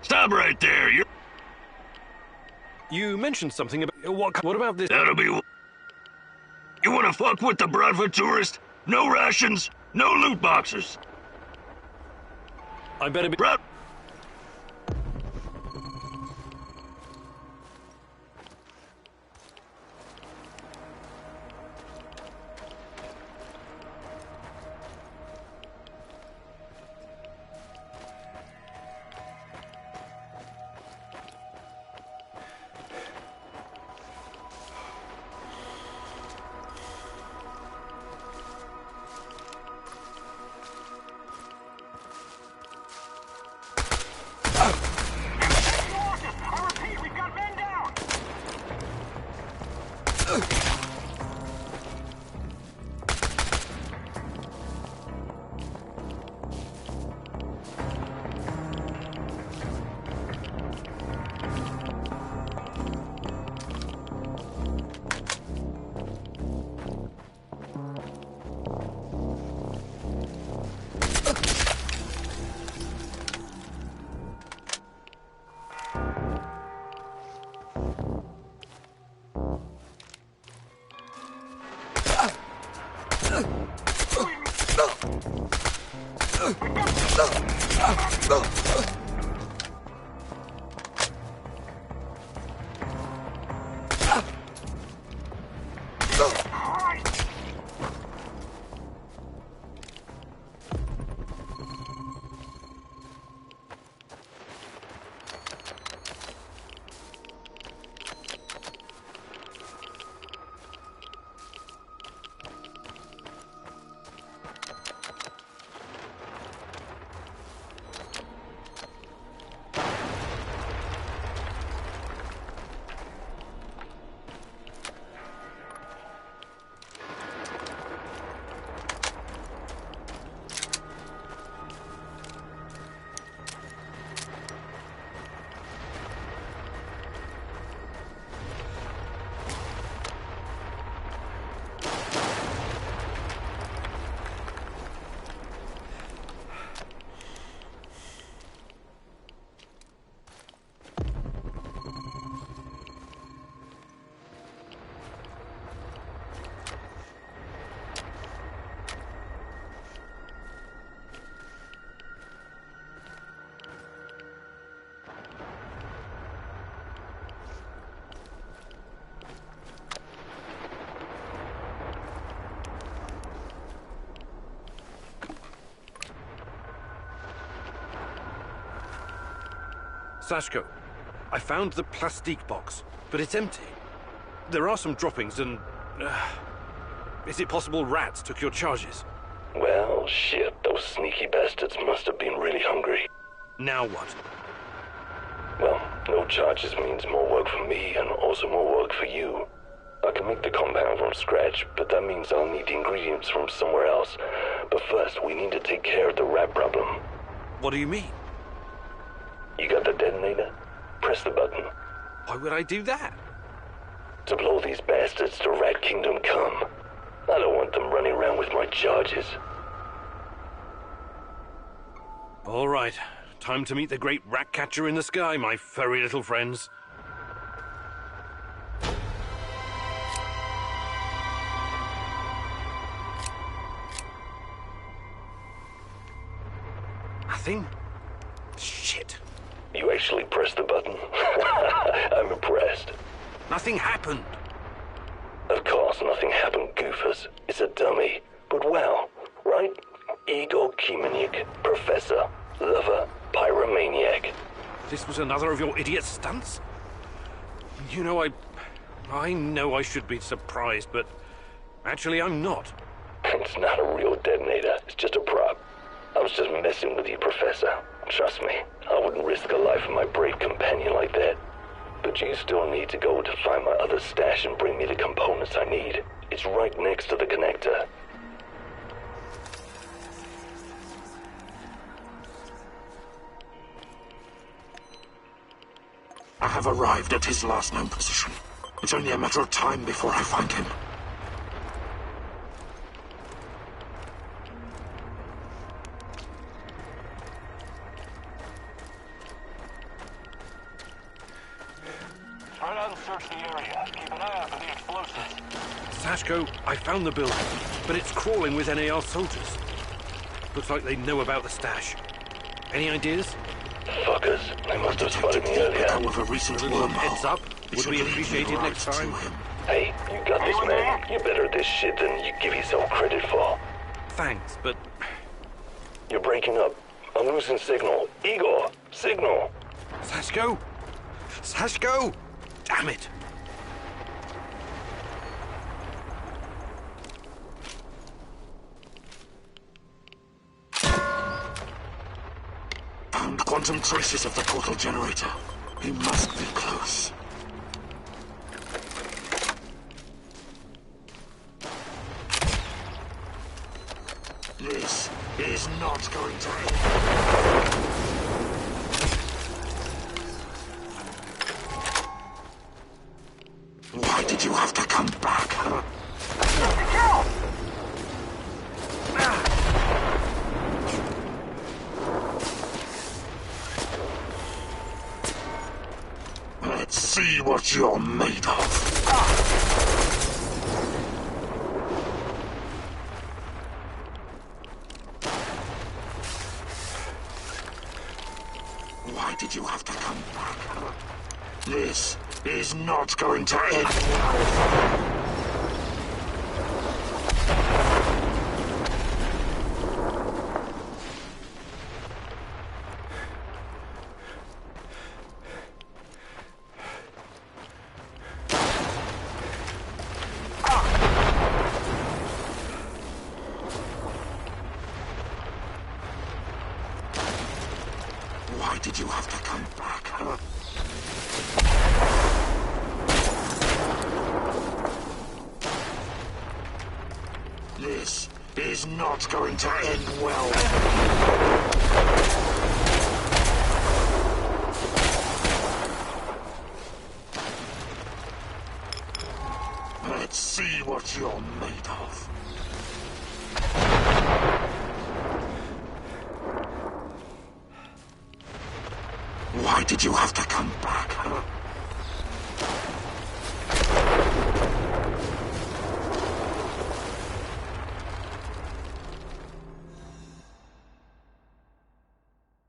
Stop right there. You mentioned something about... What about this? That'll be... You wanna fuck with the Bradford tourist? No rations, no loot boxes. I better be... Sashko, I found the plastique box, but it's empty. There are some droppings and... is it possible rats took your charges? Well, shit, those sneaky bastards must have been really hungry. Now what? Well, no charges means more work for me and also more work for you. I can make the compound from scratch, but that means I'll need the ingredients from somewhere else. But first, we need to take care of the rat problem. What do you mean? You got the detonator? Press the button. Why would I do that? To blow these bastards to Rat Kingdom come. I don't want them running around with my charges. All right. Time to meet the great rat catcher in the sky, my furry little friends. Nothing? Shit. You actually pressed the button? I'm impressed. Nothing happened. Of course nothing happened, goofers. It's a dummy. But well, right? Igor Kimenyuk, professor, lover, pyromaniac. This was another of your idiot stunts? You know, I know I should be surprised, but actually I'm not. It's not a real detonator. It's just a prop. I was just messing with you, Professor. Trust me, I wouldn't risk the life of my brave companion like that. But you still need to go to find my other stash and bring me the components I need. It's right next to the connector. I have arrived at his last known position. It's only a matter of time before I find him. search the area. Keep an eye out for the explosives. Sashko, I found the building, but it's crawling with NAR soldiers. Looks like they know about the stash. Any ideas? Fuckers. They must have spotted me earlier. With a recent A little wormhole. heads up would be appreciated Right next time. to him. Hey, you got this, man. You're better at this shit than you give yourself credit for. Thanks, but... You're breaking up. I'm losing signal. Igor, signal. Sashko? Sashko! Damn it! Found quantum traces of the portal generator. He must be close. This is not going to end. Why did you have to come back, huh? Let's see what you're made of. Why did you have to come back, huh? This is not going to end well. Why did you have to come back, huh? This is not going to end well. Let's see what you're made of. Why did you have to come back, huh?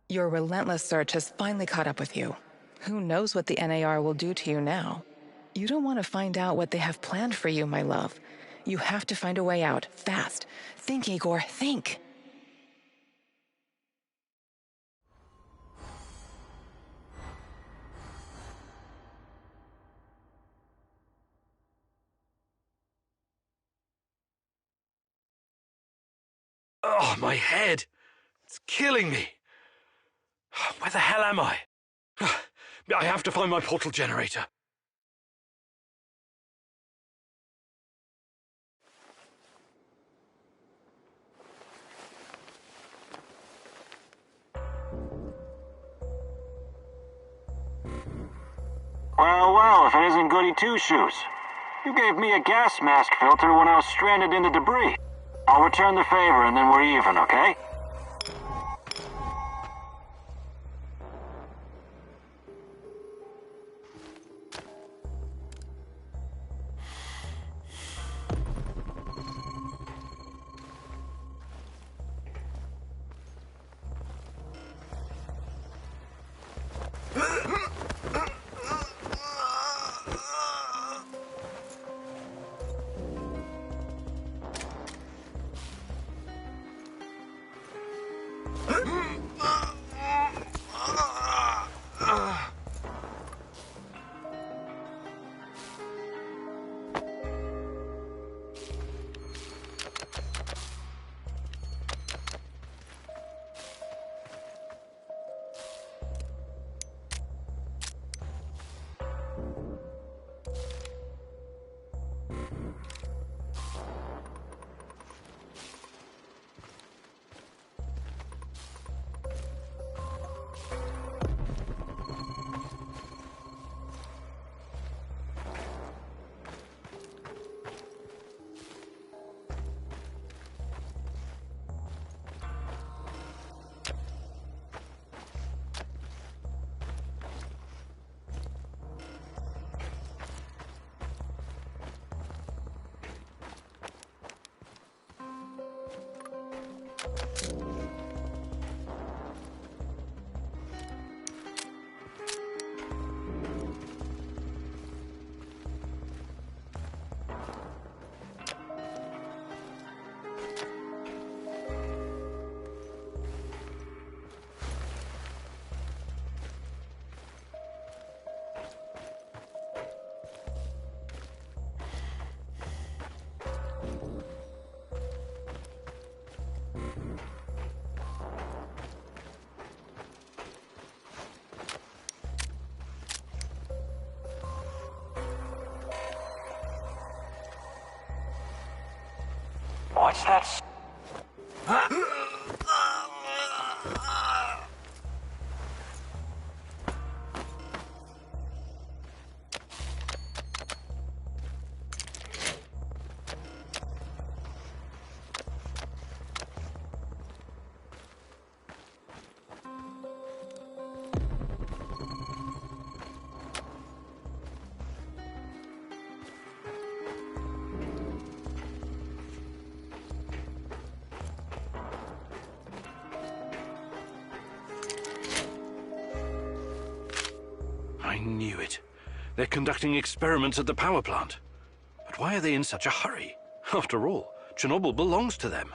Your relentless search has finally caught up with you. Who knows what the NAR will do to you now? You don't want to find out what they have planned for you, my love. You have to find a way out, fast. Think, Igor, think. Oh, my head! It's killing me! Where the hell am I? I have to find my portal generator. Well, if it isn't Goody Two-Shoes. You gave me a gas mask filter when I was stranded in the debris. I'll return the favor and then we're even, okay? What's that? I knew it. They're conducting experiments at the power plant. But why are they in such a hurry? After all, Chernobyl belongs to them.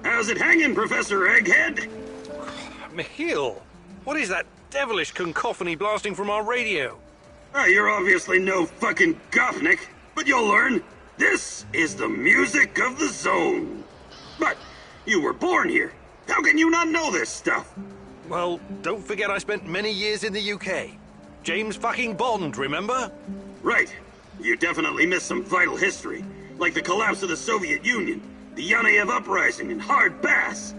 How's it hanging, Professor Egghead? Michiel, what is that devilish cacophony blasting from our radio? You're obviously no fucking Gopnik, but you'll learn. This is the music of the zone. But you were born here. How can you not know this stuff? Well, don't forget I spent many years in the UK. James fucking Bond, remember? Right. You definitely missed some vital history, like the collapse of the Soviet Union, the Yanayev Uprising, and Hard Bass.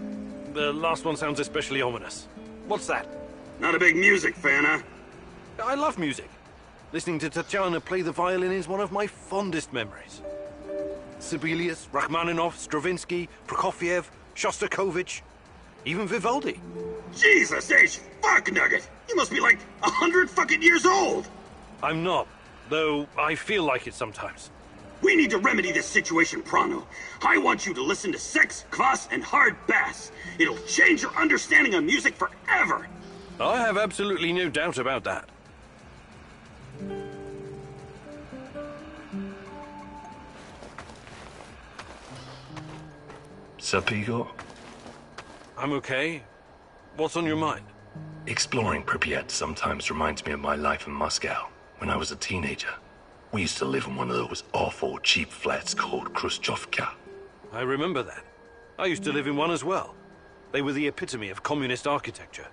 The last one sounds especially ominous. What's that? Not a big music fan, huh? I love music. Listening to Tatiana play the violin is one of my fondest memories. Sibelius, Rachmaninoff, Stravinsky, Prokofiev, Shostakovich, even Vivaldi. Jesus H. Fuck Nugget! You must be like 100 fucking years old! I'm not, though I feel like it sometimes. We need to remedy this situation pronto. I want you to listen to Sex, Kvass, and Hard Bass. It'll change your understanding of music forever. I have absolutely no doubt about that. Sup, Igor? I'm okay. What's on your mind? Exploring Pripyat sometimes reminds me of my life in Moscow when I was a teenager. We used to live in one of those awful cheap flats called Khrushchevka. I remember that. I used to live in one as well. They were the epitome of communist architecture.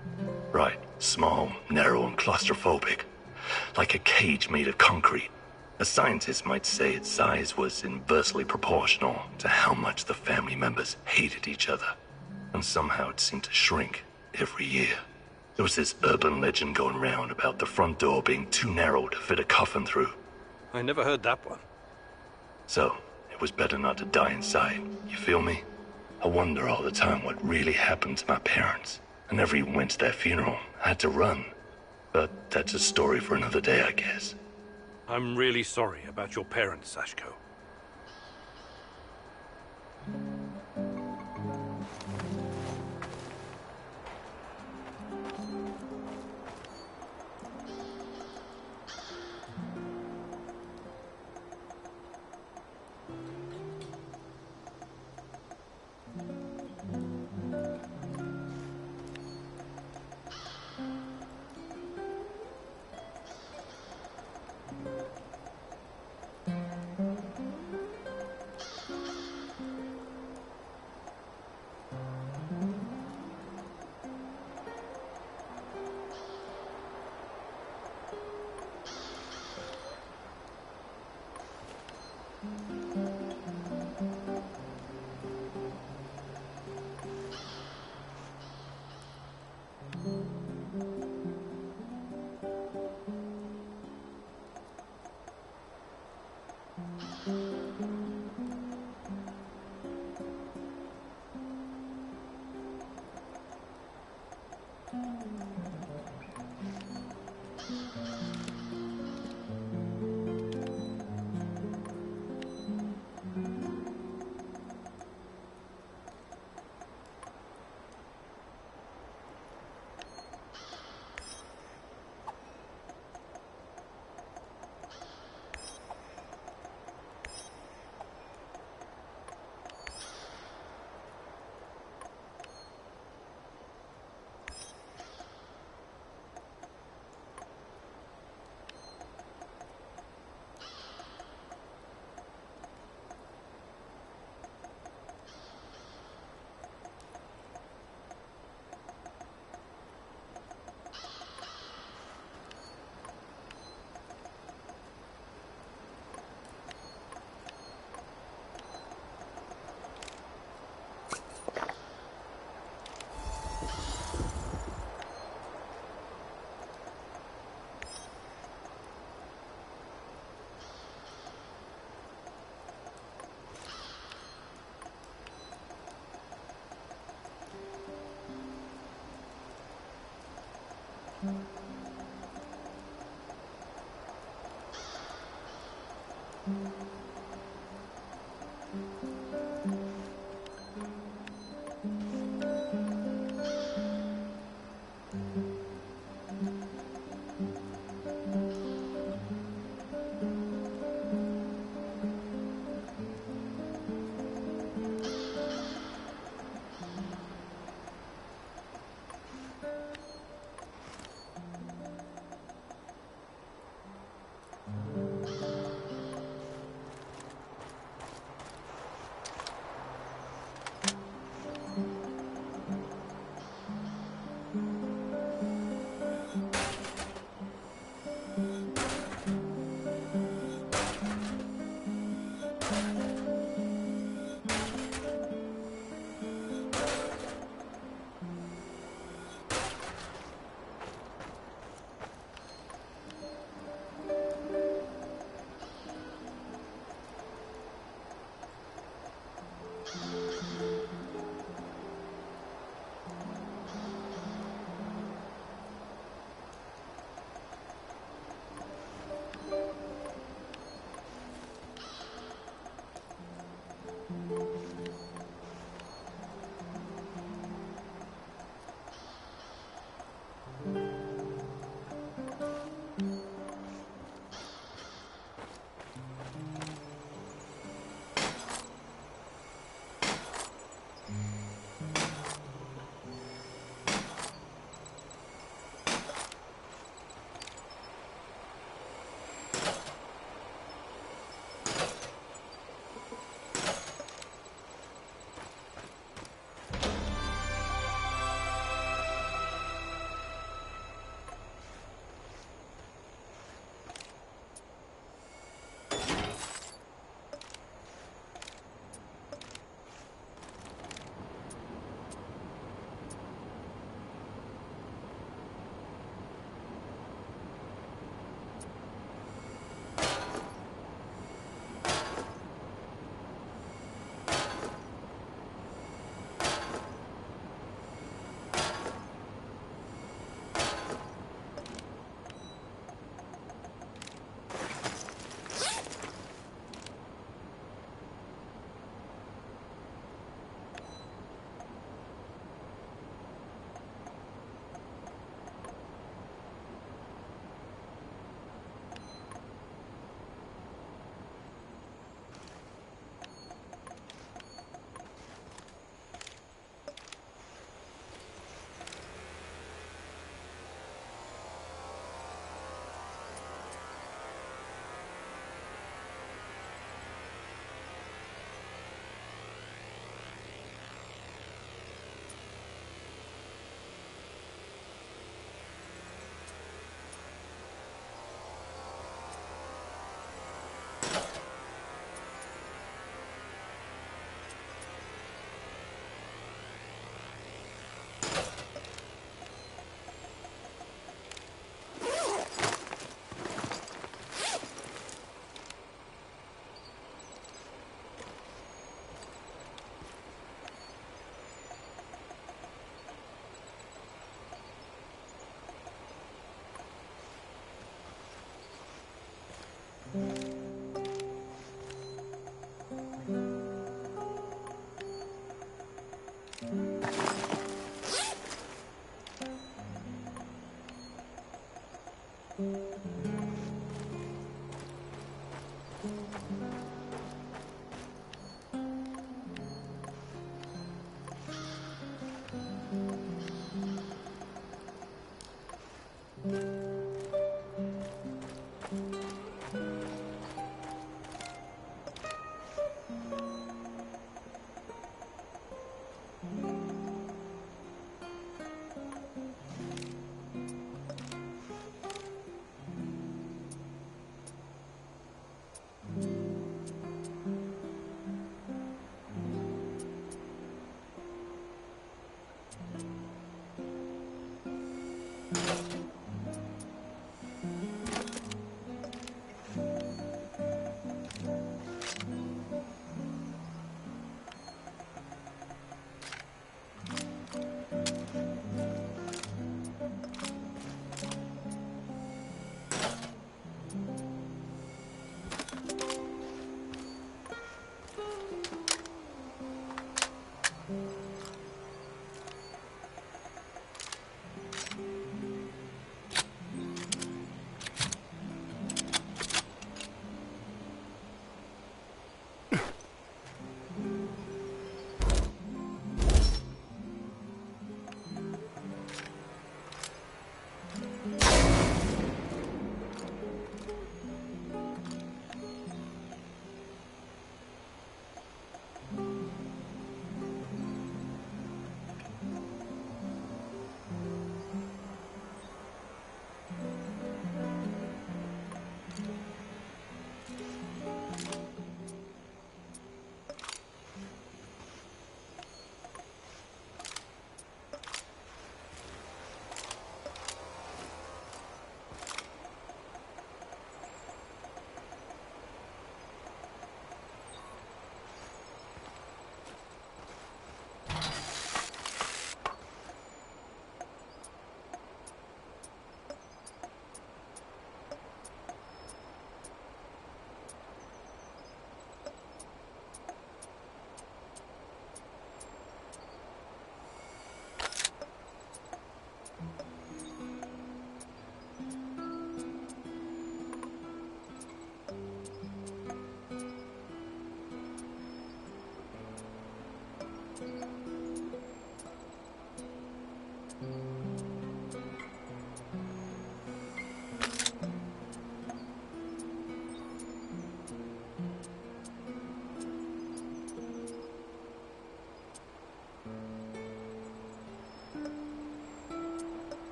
Right. Small, narrow, and claustrophobic. Like a cage made of concrete. A scientist might say its size was inversely proportional to how much the family members hated each other. And somehow it seemed to shrink every year. There was this urban legend going around about the front door being too narrow to fit a coffin through. I never heard that one. So, it was better not to die inside, you feel me? I wonder all the time what really happened to my parents. I never even went to their funeral. I had to run. But that's a story for another day, I guess. I'm really sorry about your parents, Sashko.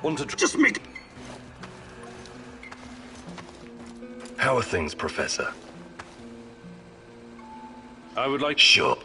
Want to Just make... How are things, Professor? I would like... Sure.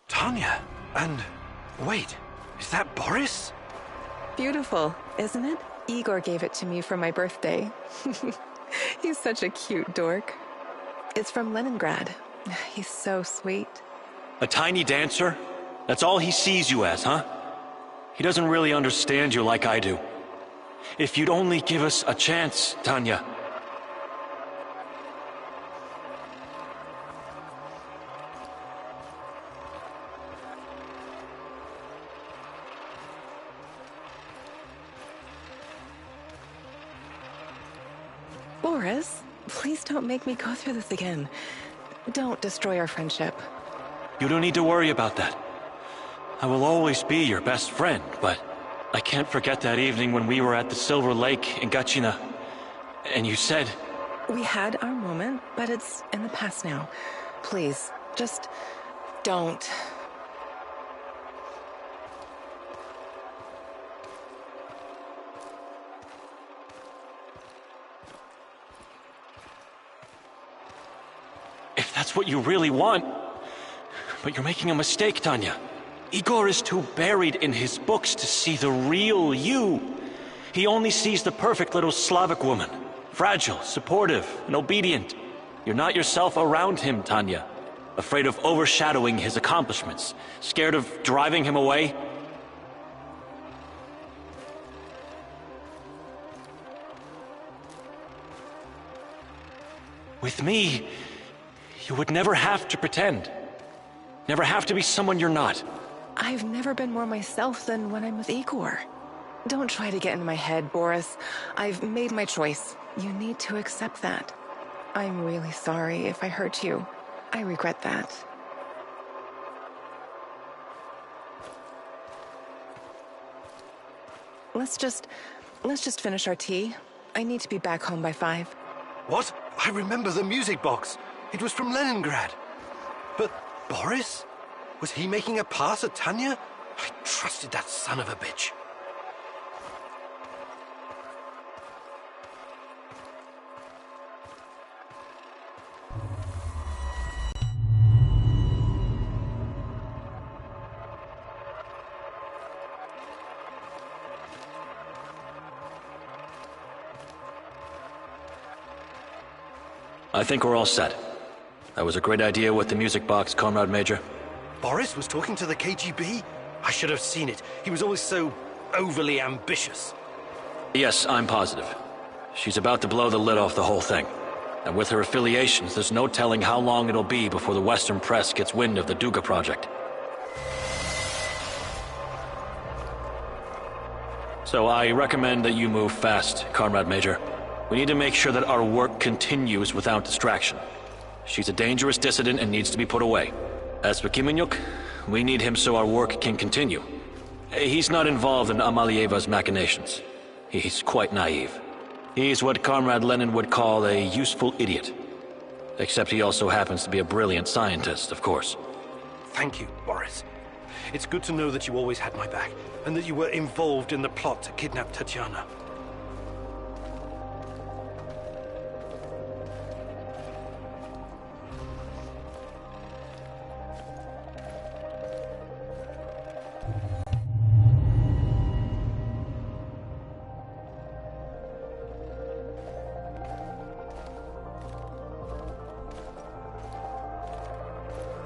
Tanya, and... wait, is that Boris? Beautiful, isn't it? Igor gave it to me for my birthday. He's such a cute dork. It's from Leningrad. He's so sweet. A tiny dancer? That's all he sees you as, huh? He doesn't really understand you like I do. If you'd only give us a chance, Tanya. Boris, please don't make me go through this again. Don't destroy our friendship. You don't need to worry about that. I will always be your best friend, but I can't forget that evening when we were at the Silver Lake in Gachina, and you said... We had our moment, but it's in the past now. Please, just don't. If that's what you really want... But you're making a mistake, Tanya. Igor is too buried in his books to see the real you. He only sees the perfect little Slavic woman. Fragile, supportive, and obedient. You're not yourself around him, Tanya. Afraid of overshadowing his accomplishments. Scared of driving him away. With me, you would never have to pretend. Never have to be someone you're not. I've never been more myself than when I'm with Igor. Don't try to get in my head, Boris. I've made my choice. You need to accept that. I'm really sorry if I hurt you. I regret that. let's just finish our tea. I need to be back home by 5. What? I remember the music box. It was from Leningrad. But Boris? Was he making a pass at Tanya? I trusted that son of a bitch. I think we're all set. That was a great idea with the music box, Comrade Major. Boris was talking to the KGB? I should have seen it. He was always so overly ambitious. Yes, I'm positive. She's about to blow the lid off the whole thing. And with her affiliations, there's no telling how long it'll be before the Western press gets wind of the Duga project. So I recommend that you move fast, Comrade Major. We need to make sure that our work continues without distraction. She's a dangerous dissident and needs to be put away. As for Kimenyuk, we need him so our work can continue. He's not involved in Amalieva's machinations. He's quite naive. He's what Comrade Lenin would call a useful idiot. Except he also happens to be a brilliant scientist, of course. Thank you, Boris. It's good to know that you always had my back, and that you were involved in the plot to kidnap Tatiana.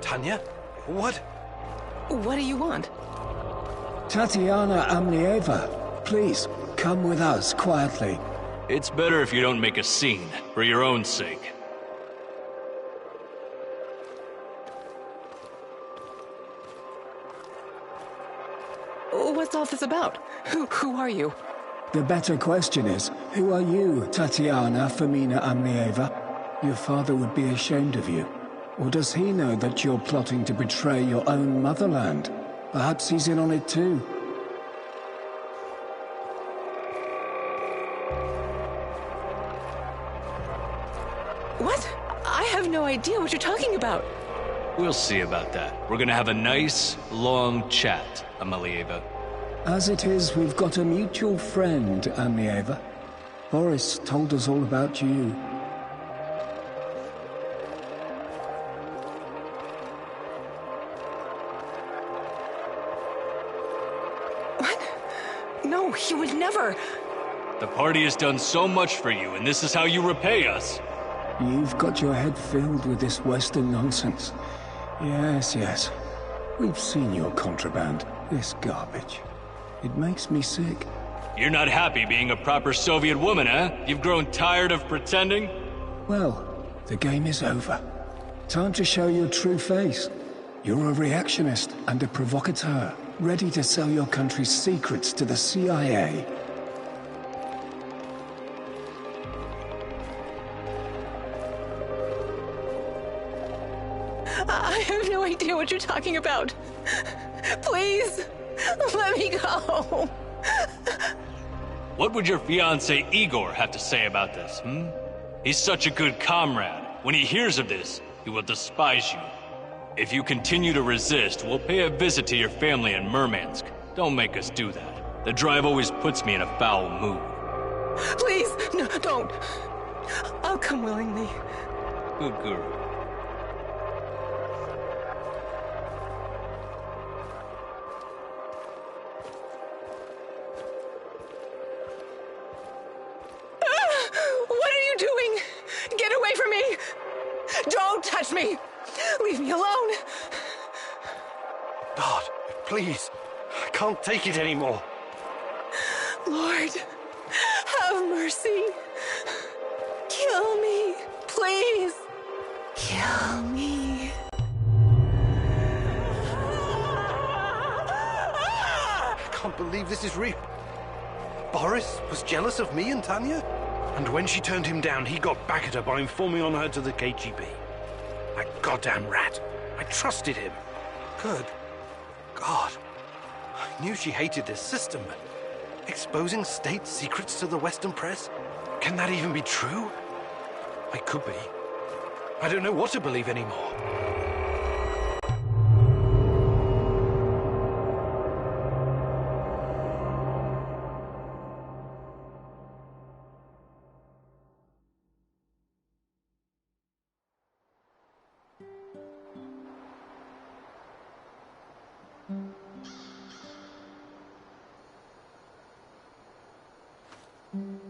Tanya? What? What do you want? Tatiana Amnieva, please, come with us quietly. It's better if you don't make a scene, for your own sake. What's all this about? Who are you? The better question is, who are you, Tatiana Femina Amnieva? Your father would be ashamed of you. Or does he know that you're plotting to betray your own motherland? Perhaps he's in on it too. What? I have no idea what you're talking about. We'll see about that. We're gonna have a nice, long chat, Amalieva. As it is, we've got a mutual friend, Amnieva. Boris told us all about you. No, he would never. The party has done so much for you, and this is how you repay us. You've got your head filled with this Western nonsense. Yes, yes. We've seen your contraband, this garbage. It makes me sick. You're not happy being a proper Soviet woman, eh? You've grown tired of pretending? Well, the game is over. Time to show your true face. You're a reactionist and a provocateur, ready to sell your country's secrets to the CIA. I have no idea what you're talking about. Please, let me go. What would your fiancé Igor have to say about this, He's such a good comrade. When he hears of this, he will despise you. If you continue to resist, we'll pay a visit to your family in Murmansk. Don't make us do that. The drive always puts me in a foul mood. Please, no, don't. I'll come willingly. Good girl. What are you doing? Get away from me! Don't touch me! Leave me alone! God, please. I can't take it anymore. Lord, have mercy. Kill me, please. Kill me. I can't believe this is real. Boris was jealous of me and Tanya? And when she turned him down, he got back at her by informing on her to the KGB. That goddamn rat. I trusted him. Good God. I knew she hated this system, but Exposing state secrets to the Western press? Can that even be true? It could be. I don't know what to believe anymore. Mm-hmm.